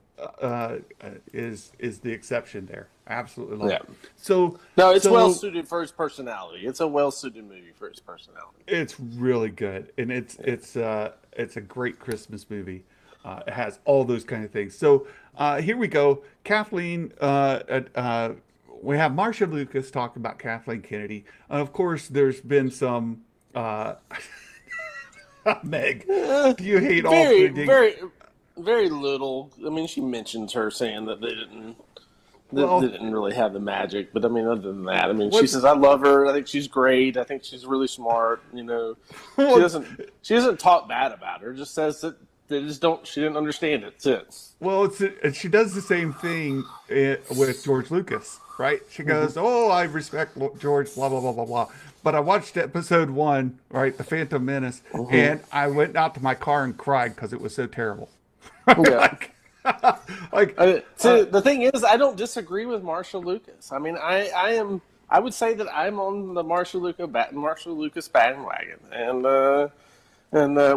is the exception there. Absolutely love it. Yeah. So No, it's so well suited for his personality. It's a well suited movie for his personality. it's really good, and it's a great Christmas movie. It has all those kind of things. So here we go, Kathleen. We have Marcia Lucas talking about Kathleen Kennedy. Of course, there's been some. Meg, do you hate all Very, predicting? very, very little. I mean, she mentions her saying that they didn't really have the magic. But I mean, other than that, I mean, she says, "I love her. I think she's great. I think she's really smart." You know, she doesn't talk bad about her. Just says that they just don't. She didn't understand it. That's it. Well, she does the same thing with George Lucas, right? She goes, "Oh, I respect George, blah blah blah blah blah." But I watched episode 1, right, The Phantom Menace, and I went out to my car and cried because it was so terrible. Yeah. So the thing is, I don't disagree with Marcia Lucas. I mean, I would say that I'm on the Marcia Lucas bandwagon, and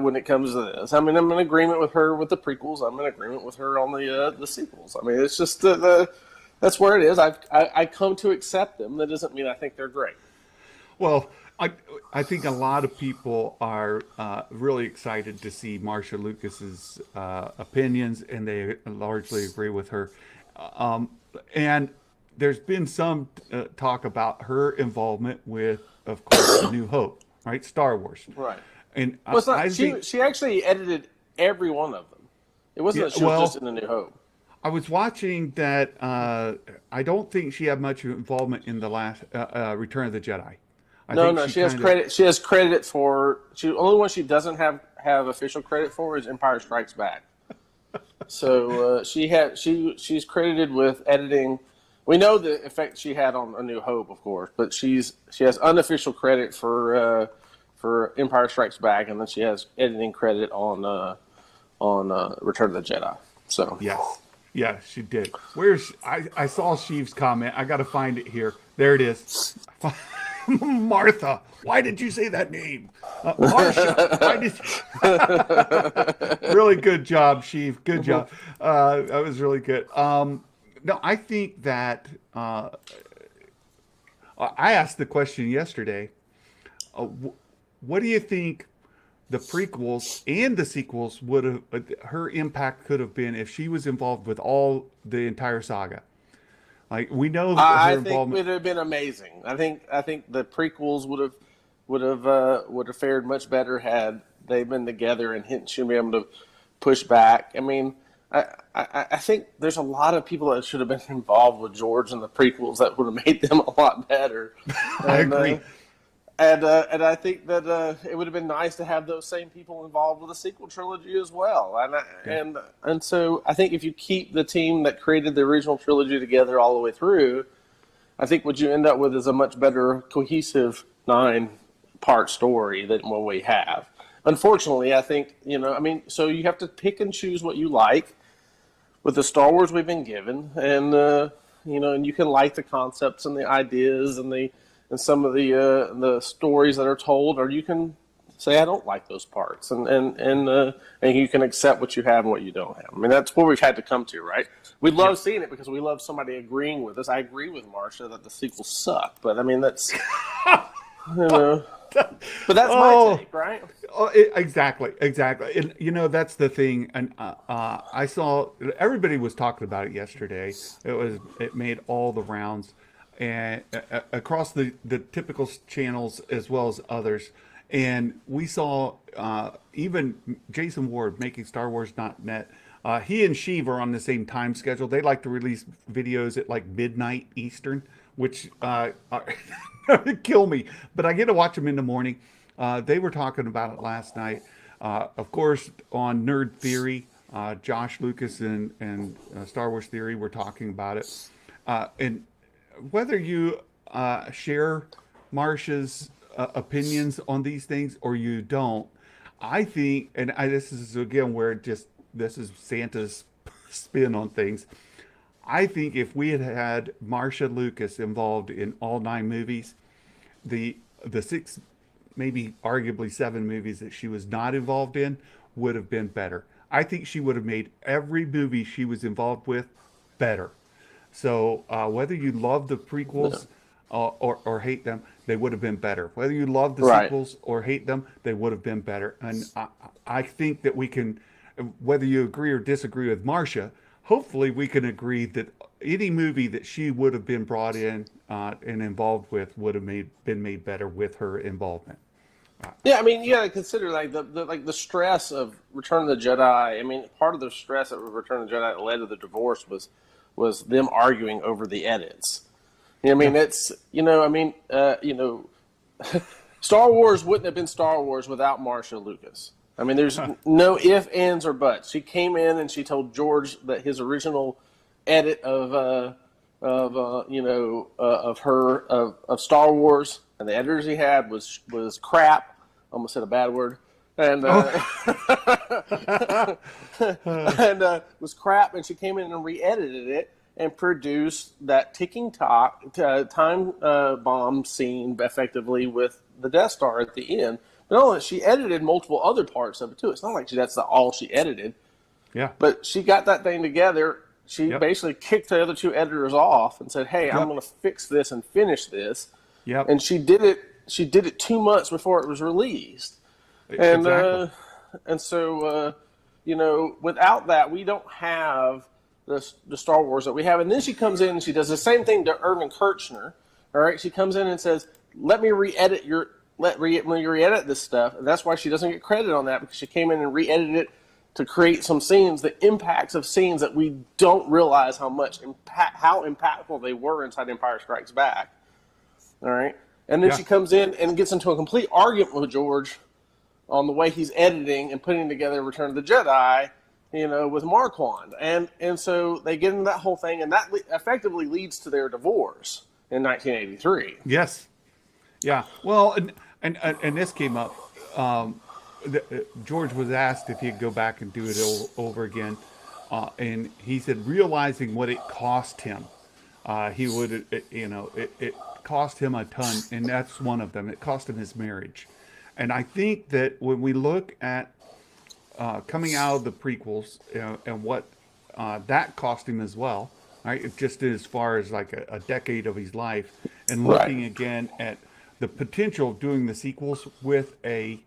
when it comes to this, I mean, I'm in agreement with her with the prequels. I'm in agreement with her on the sequels. I mean, it's just that's where it is. I come to accept them. That doesn't mean I think they're great. Well, I think a lot of people are really excited to see Marcia Lucas's opinions, and they largely agree with her. And there's been some talk about her involvement with, of course, A New Hope, right? Star Wars. Right. And Well, it's not, I she think, she actually edited every one of them. It wasn't that she was just in A New Hope. I was watching that. I don't think she had much involvement in the last Return of the Jedi. No, she has credit. She has credit for. The only one she doesn't have official credit for is Empire Strikes Back. So she's credited with editing. We know the effect she had on A New Hope, of course, but she has unofficial credit for Empire Strikes Back, and then she has editing credit on Return of the Jedi. So yeah, she did. I saw Sheev's comment. I got to find it here. There it is. Martha, why did you say that name? Marcia, why did you... Really good job, Sheev. Good job. That was really good. No, I think that I asked the question yesterday. What do you think the prequels and the sequels would have, her impact could have been if she was involved with all the entire saga? Like, we know that her involvement. I think it would have been amazing. I think the prequels would have fared much better had they been together and she'd be able to push back. I mean, I think there's a lot of people that should have been involved with George in the prequels that would have made them a lot better. I agree. And I think that it would have been nice to have those same people involved with the sequel trilogy as well. And so I think if you keep the team that created the original trilogy together all the way through, I think what you end up with is a much better cohesive 9-part story than what we have. Unfortunately, I think, so you have to pick and choose what you like with the Star Wars we've been given, and and you can like the concepts and the ideas and some of the stories that are told, or you can say I don't like those parts, and you can accept what you have and what you don't have. I mean, that's what we've had to come to, right? We love seeing it because we love somebody agreeing with us. I agree with Marcia that the sequels suck, but I mean that's but that's my take, right? Oh, exactly. And that's the thing. And I saw everybody was talking about it yesterday. It made all the rounds, and across the typical channels as well as others. And we saw even Jason Ward making Star Wars.net He and Sheev are on the same time schedule. They like to release videos at like midnight Eastern, which kill me. But I get to watch them in the morning. They were talking about it last night. Of course, on Nerd Theory, Josh Lucas and Star Wars Theory were talking about it. And whether you share Marcia's opinions on these things or you don't, I think, and this is again where this is Santa's spin on things. I think if we had had Marcia Lucas involved in all 9 movies, the 6, maybe arguably 7 movies that she was not involved in would have been better. I think she would have made every movie she was involved with better. So whether you love the prequels or hate them, they would have been better. Whether you love the sequels or hate them, they would have been better. And I think that we can, whether you agree or disagree with Marcia, hopefully we can agree that any movie that she would have been brought in and involved with would have been made better with her involvement. Yeah, I mean, you got to consider like the stress of Return of the Jedi. I mean, part of the stress of Return of the Jedi that led to the divorce was them arguing over the edits. You know, I mean, it's Star Wars wouldn't have been Star Wars without Marcia Lucas. I mean, there's no ifs, ands, or buts. She came in and she told George that his original edit of Star Wars and the editors he had was crap. Almost said a bad word. And was crap. And she came in and re-edited it and produced that ticking time bomb scene effectively with the Death Star at the end. But no, she edited multiple other parts of it too. It's not like that's all she edited. Yeah. But she got that thing together. She basically kicked the other 2 editors off and said, "Hey, I'm going to fix this and finish this." Yep. And she did it. She did it 2 months before it was released. And exactly. And so without that, we don't have the Star Wars that we have. And then she comes in and she does the same thing to Irvin Kershner. All right, she comes in and says, "Let me re-edit this stuff." And that's why she doesn't get credit on that, because she came in and re-edited it to create some scenes, the impacts of scenes that we don't realize how impactful they were inside Empire Strikes Back. All right, and then she comes in and gets into a complete argument with George on the way he's editing and putting together Return of the Jedi, with Marquand. And so they get into that whole thing, and that effectively leads to their divorce in 1983. Yes. Yeah. Well, and this came up. George was asked if he'd go back and do it over again. And he said, realizing what it cost him, he would, it cost him a ton. And that's one of them. It cost him his marriage. And I think that when we look at coming out of the prequels and what that cost him as well, right? Just as far as like a decade of his life, and looking again at the potential of doing the sequels with a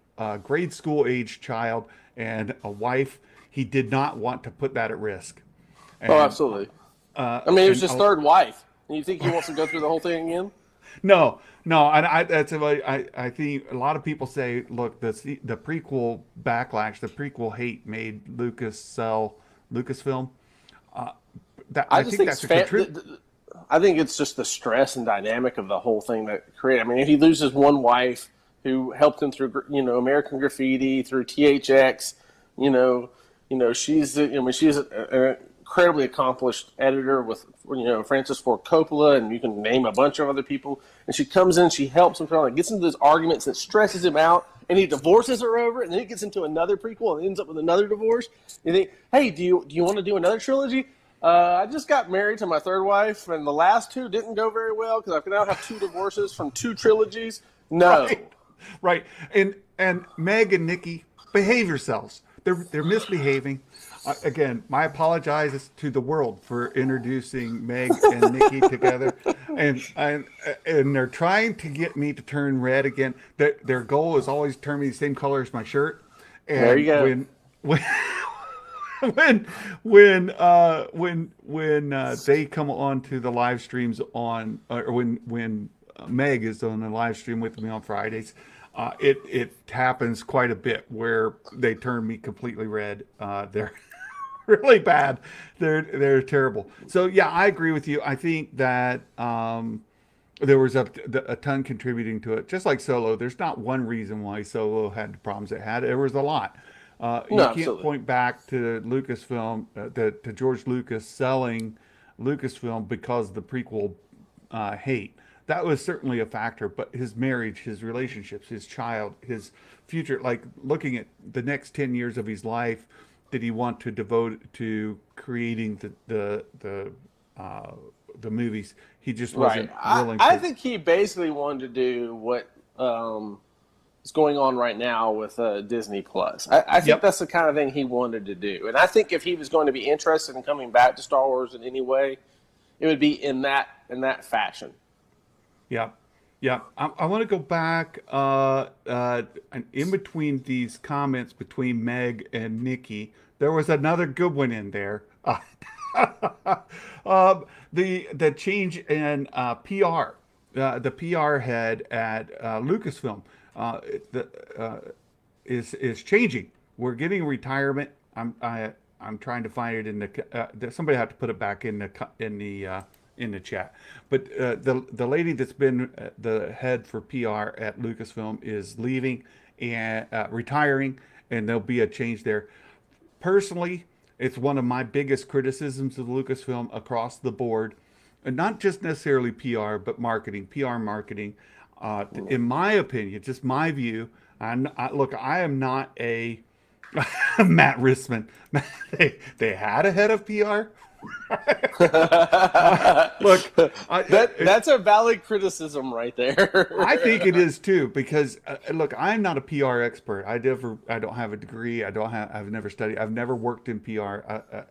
grade school age child and a wife, he did not want to put that at risk. And, absolutely. I mean, it was his third wife. And you think he wants to go through the whole thing again? No. And I think a lot of people say, look, the prequel backlash, the prequel hate made Lucas sell Lucasfilm. I think that's a contributor. I think it's just the stress and dynamic of the whole thing that created. I mean, if he loses one wife who helped him through, American Graffiti, through THX, she's an incredibly accomplished editor with, Francis Ford Coppola, and you can name a bunch of other people. And she comes in, she helps him, and gets into those arguments that stresses him out, and he divorces her over it, and then he gets into another prequel and ends up with another divorce. You think, hey, do you want to do another trilogy? I just got married to my third wife, and the last 2 didn't go very well because I now have 2 divorces from 2 trilogies. No. Right. And Meg and Nikki, behave yourselves. They're misbehaving. Again, my apologies to the world for introducing Meg and Nikki together, and they're trying to get me to turn red again. Their goal is always to turn me the same color as my shirt. And there you go. When they come on to the live streams or when Meg is on the live stream with me on Fridays, it happens quite a bit where they turn me completely red. really bad. They're terrible. So yeah, I agree with you. I think that there was a ton contributing to it. Just like Solo, there's not one reason why Solo had the problems it had. There was a lot. No, You can't absolutely. point back to Lucasfilm, to George Lucas selling Lucasfilm because of the prequel hate. That was certainly a factor, but his marriage, his relationships, his child, his future, like looking at the next 10 years of his life, did he want to devote to creating the movies? He just Right. wasn't willing I to. think he basically wanted to do what is going on right now with Disney Plus. I think Yep. that's the kind of thing he wanted to do. And I think if he was going to be interested in coming back to Star Wars in any way, it would be in that fashion. Yeah, yeah. I want to go back and in between these comments between Meg and Nikki. There was another good one in there. The change in PR, the PR head at Lucasfilm, the, is changing. We're getting retirement. I'm trying to find it in somebody have to put it back in the chat. But the lady that's been the head for PR at Lucasfilm is leaving and retiring, and there'll be a change there. Personally, it's one of my biggest criticisms of Lucasfilm across the board, and not just necessarily PR, but marketing, PR marketing. In my opinion, just my view. Look, I am not a Matt Rissman. They had a head of PR. Look, That's a valid criticism right there. I think it is too because look, I'm not a PR expert. I don't have a degree. I've never studied. I've never worked in PR.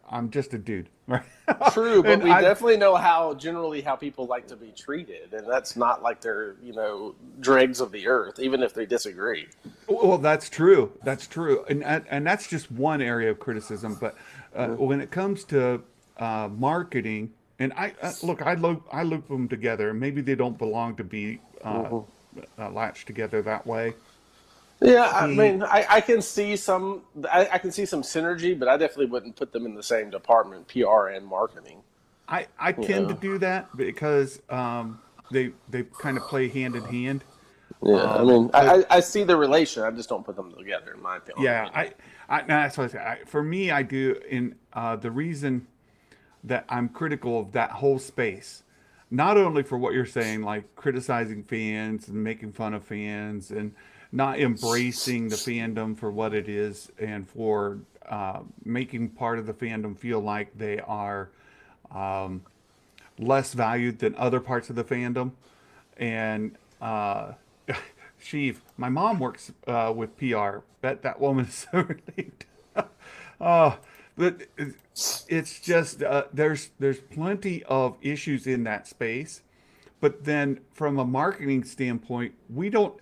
I'm just a dude, right? True, but And we definitely know generally how people like to be treated, and that's not like they're dregs of the earth, even if they disagree. Well, that's true. That's true, and that's just one area of criticism. But when it comes to marketing, and look, I loop them together. Maybe they don't belong to be latched together that way. Yeah, I The mean, I can see some, I can see some synergy, but I definitely wouldn't put them in the same department, PR and marketing. I tend to Yeah, do that because they kind of play hand in hand. yeah. I mean, But I see the relation. I just don't put them together, in my yeah, opinion. no, that's what I say. For me, I do. In the reason that I'm critical of that whole space, not only for what you're saying, like criticizing fans and making fun of fans and not embracing the fandom for what it is, and for making part of the fandom feel like they are less valued than other parts of the fandom. And Sheev, my mom works with PR. Bet that woman is so relieved. uh, but it's just there's plenty of issues in that space, but then from a marketing standpoint, we don't.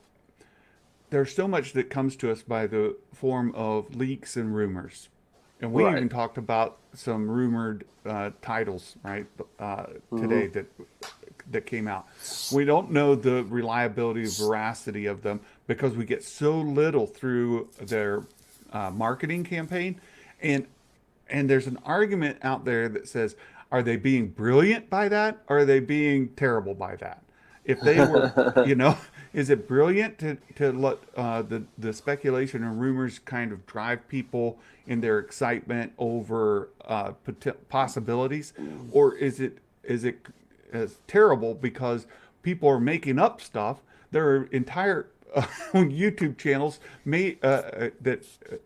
There's so much that comes to us by the form of leaks and rumors, and we Right. even talked about some rumored titles right Hmm. today that came out. We don't know the reliability, veracity of them because we get so little through their marketing campaign, and there's an argument out there that says, are they being brilliant by that, or are they being terrible by that? If they were, you know, is it brilliant to let the speculation and rumors kind of drive people in their excitement over possibilities, or is it as terrible because people are making up stuff? There are entire YouTube channels that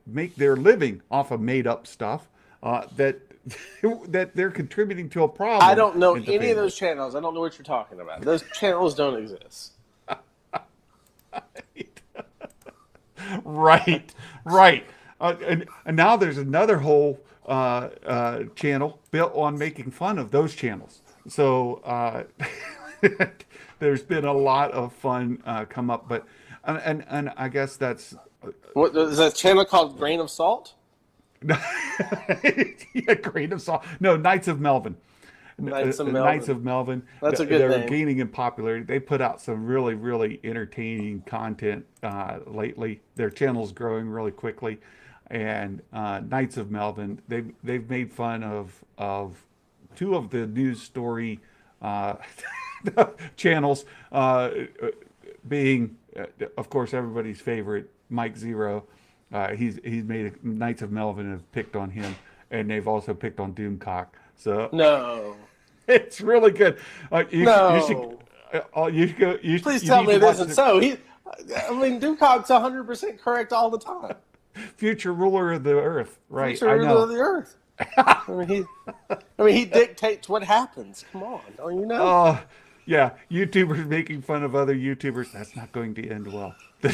make their living off of made up stuff that that they're contributing to a I problem don't know in the any of fandom. those channels. I don't know what you're talking about. Those channels don't exist. Right, right. And now there's another whole channel built on making fun of those channels. So there's been a lot of fun come up, but and I guess that's What is that channel called? Grain of Salt? yeah, grain of salt. No, Knights of Melvin. Knights of Knights Melvin. of Melvin. That's a good They're name. gaining in popularity. They put out some really, really entertaining content lately. Their channel's growing really quickly, and Knights of Melvin. They've made fun of two of the news story channels, being of course everybody's favorite Mike Zero. He's made Knights of Melvin have picked on him, and they've also picked on Doomcock. So No. it's really good. You should. No. You should go. Please you tell need me to this watch isn't so. Doomcock's 100% correct all the time. Future ruler of the earth, right? Future I ruler know. of the earth. he dictates what happens. Come on, don't you know? Yeah. YouTubers making fun of other YouTubers. That's not going to end well. They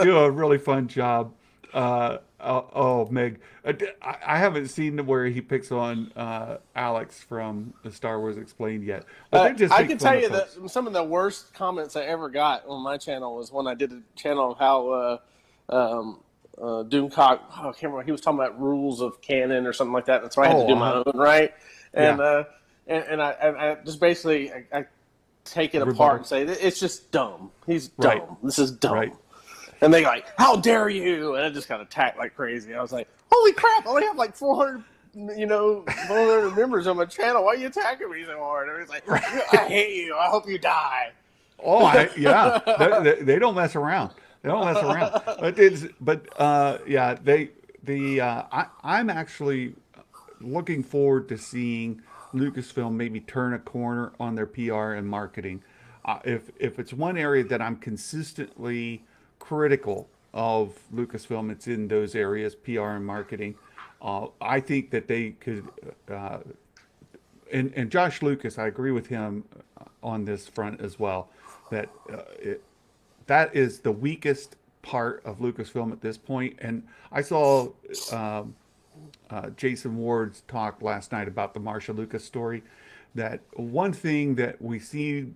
do a really fun job. Meg, I haven't seen where he picks on Alex from the Star Wars Explained yet. But they just I make can fun tell of you that folks. some of the worst comments I ever got on my channel was when I did a channel of how Doomcock, I can't remember, he was talking about rules of canon or something like that. That's why I had to do my own, right? And Yeah. and I just basically I take it Rebuttal. apart and say it's just dumb. He's dumb. Right. This is dumb. Right. And they like, how dare you? And I just got attacked like crazy. I was like, holy crap! I only have like 400, 400 members on my channel. Why are you attacking me so hard? And it's like, I hate you. I hope you die. Yeah. They don't mess around. They don't mess around. I'm actually looking forward to seeing Lucasfilm maybe turn a corner on their PR and marketing. If it's one area that I'm consistently critical of Lucasfilm, it's in those areas, PR and marketing. I think that they could, and Josh Lucas, I agree with him on this front as well, that that is the weakest part of Lucasfilm at this point. And I saw Jason Ward's talk last night about the Marcia Lucas story. That one thing that we see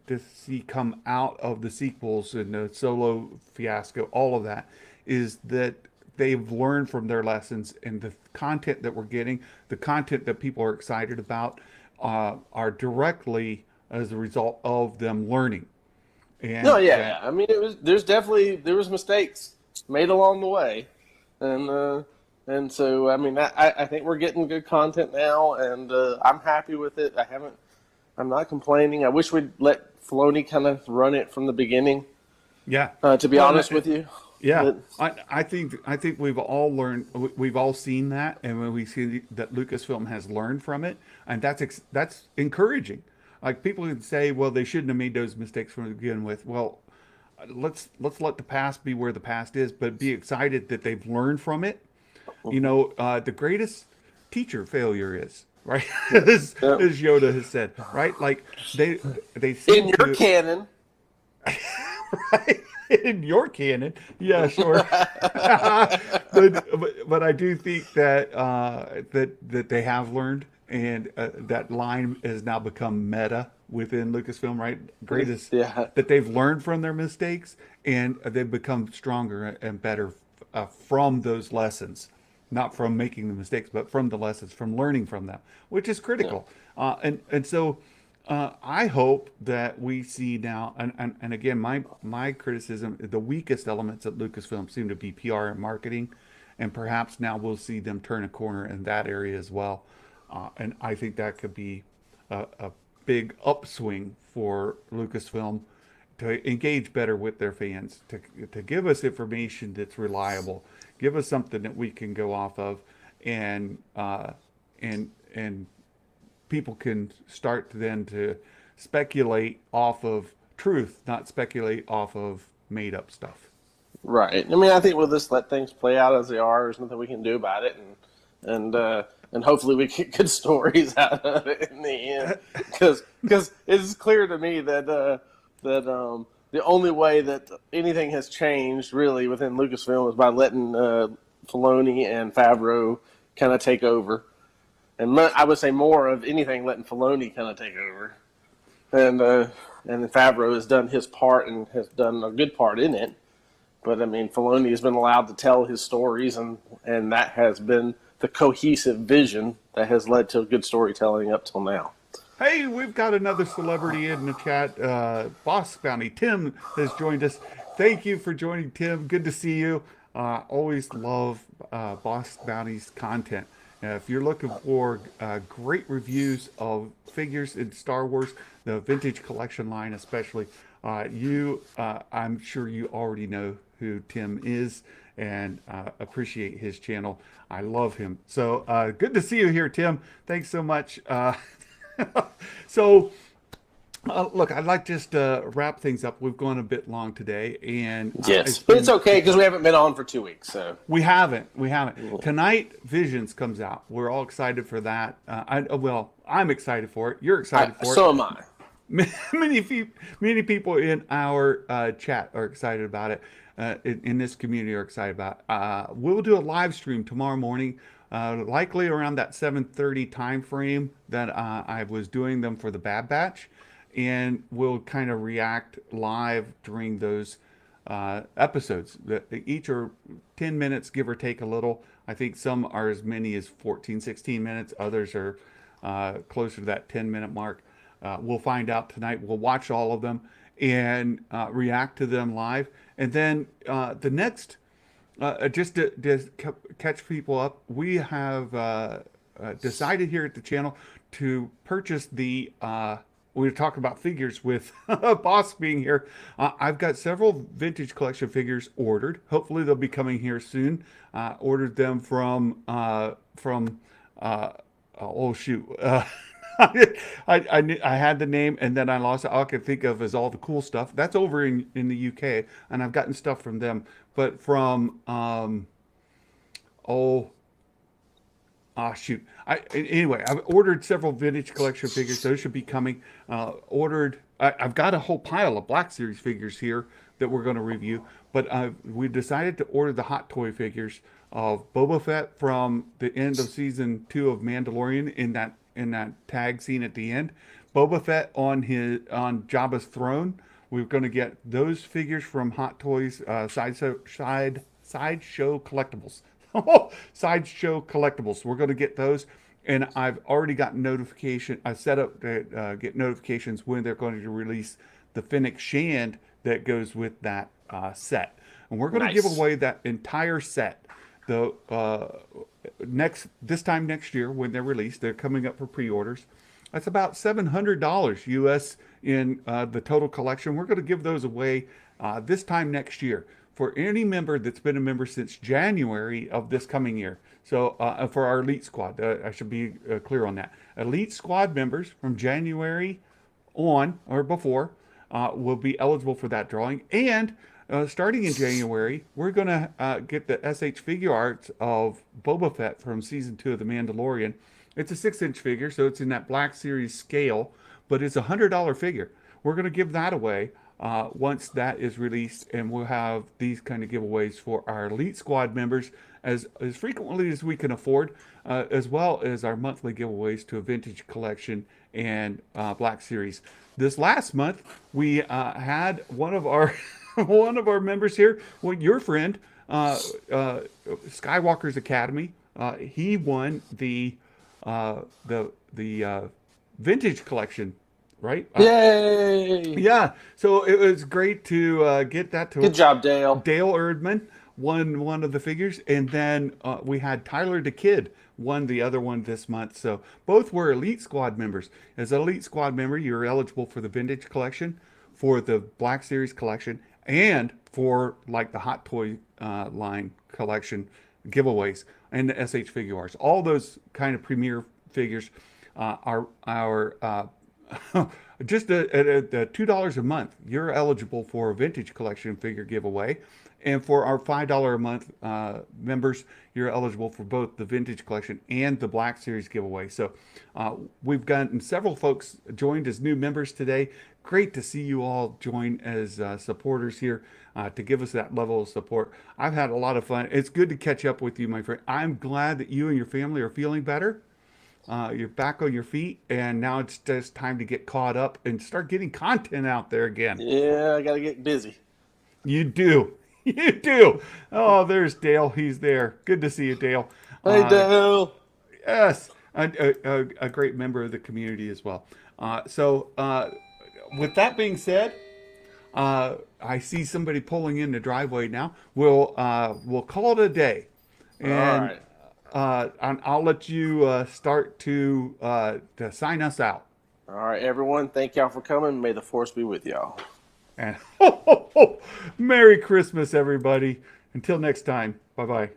come out of the sequels and the Solo fiasco, all of that, is that they've learned from their lessons, and the content that we're getting, the content that people are excited about, are directly as a result of them learning. And No, yeah. I mean, there was mistakes made along the way, and so I mean, I think we're getting good content now, and I'm happy with it. I'm not complaining. I wish we'd let Filoni kind of run it from the beginning. Yeah. To be honest with you. Yeah, But, I think we've all learned, we've all seen that, and when we see that Lucasfilm has learned from it, and that's encouraging. Like, people can say, well, they shouldn't have made those mistakes from the begin with. Well, let's let the past be where the past is, but be excited that they've learned from it. The greatest teacher failure is, right, as Yoda has said, right? Like, they seem in your canon. right. In your canon, yeah, sure. but I do think that that they have learned, and that line has now become meta within Lucasfilm, right? Greatest that they've learned from their mistakes, and they've become stronger and better from those lessons, not from making the mistakes, but from the lessons, from learning from them, which is critical. And so. I hope that we see now, and again, my criticism, the weakest elements at Lucasfilm seem to be PR and marketing, and perhaps now we'll see them turn a corner in that area as well. And I think that could be a big upswing for Lucasfilm to engage better with their fans, to give us information that's reliable, give us something that we can go off of, and people can start then to speculate off of truth, not speculate off of made up stuff. Right. I mean, I think we'll just let things play out as they are. There's nothing we can do about it, and hopefully we get good stories out of it in the end. Because it's clear to me that the only way that anything has changed really within Lucasfilm is by letting Filoni and Favreau kind of take over. And I would say more of anything letting Filoni kind of take over. And Favreau has done his part and has done a good part in it. But, I mean, Filoni has been allowed to tell his stories, and that has been the cohesive vision that has led to good storytelling up till now. Hey, we've got another celebrity in the chat. Boss Bounty Tim has joined us. Thank you for joining, Tim. Good to see you. Always love Boss Bounty's content. If you're looking for great reviews of figures in Star Wars, the vintage collection line especially, I'm sure you already know who Tim is and appreciate his channel. I love him. So good to see you here, Tim. Thanks so much. So look, I'd like just to wrap things up. We've gone a bit long today, and yes, but it's okay because we haven't been on for 2 weeks. So we haven't. Tonight, Visions comes out. We're all excited for that. I'm excited for it. You're excited for it. So am I. Many people in our chat are excited about it. In this community are excited about it. We'll do a live stream tomorrow morning, likely around that 7:30 time frame that I was doing them for the Bad Batch, and we'll kind of react live during those episodes. Each are 10 minutes, give or take a little. I think some are as many as 14, 16 minutes. Others are closer to that 10-minute mark. We'll find out tonight. We'll watch all of them and react to them live. And then the next, just to catch people up, we have decided here at the channel to purchase the, we're talking about figures with Boss being here. I've got several vintage collection figures ordered. Hopefully they'll be coming here soon. Ordered them from oh shoot. I had the name and then I lost it. All I could think of is all the cool stuff. That's over in the UK, and I've gotten stuff from them. But from shoot. Anyway, I've ordered several vintage collection figures. Those should be coming. I've got a whole pile of Black Series figures here that we're going to review. But we decided to order the Hot Toy figures of Boba Fett from the end of season 2 of Mandalorian in that tag scene at the end. Boba Fett on Jabba's throne. We're going to get those figures from Hot Toys Sideshow Collectibles. Sideshow Collectibles. We're going to get those, and I've already gotten notification. I set up to get notifications when they're going to release the Fennec Shand that goes with that set, and we're going to give away that entire set. This time next year when they're released, they're coming up for pre-orders. That's about $700 US in the total collection. We're going to give those away this time next year for any member that's been a member since January of this coming year. So for our Elite Squad, I should be clear on that. Elite Squad members from January on or before will be eligible for that drawing. And starting in January, we're going to get the SH figure arts of Boba Fett from season 2 of The Mandalorian. It's a 6-inch figure, so it's in that Black Series scale, but it's a $100 figure. We're going to give that away once that is released, and we'll have these kind of giveaways for our Elite Squad members as frequently as we can afford, as well as our monthly giveaways to a vintage collection and Black Series. This last month, we had one of our members here, your friend, Skywalker's Academy. He won the vintage collection, right? Yay! Yeah. So it was great to get that to. Good job, Dale. Dale Erdman won one of the figures, and then we had Tyler the Kid won the other one this month. So both were Elite Squad members. As an Elite Squad member, you're eligible for the vintage collection, for the Black Series collection, and for like the Hot Toy line collection giveaways and the SH figure arts. All those kind of premier figures are just at $2 a month. You're eligible for a vintage collection figure giveaway. And for our $5 a month members, you're eligible for both the vintage collection and the Black Series giveaway. So we've gotten several folks joined as new members today. Great to see you all join as supporters here to give us that level of support. I've had a lot of fun. It's good to catch up with you, my friend. I'm glad that you and your family are feeling better. You're back on your feet, and now it's just time to get caught up and start getting content out there again. Yeah, I got to get busy. You do. You do. Oh, there's Dale. He's there. Good to see you, Dale. Hey, Dale. Yes. A great member of the community as well. So with that being said, I see somebody pulling in the driveway now. We'll call it a day, and and I'll let you start to sign us out. All right, everyone. Thank y'all for coming. May the force be with y'all. And Merry Christmas, everybody. Until next time. Bye bye.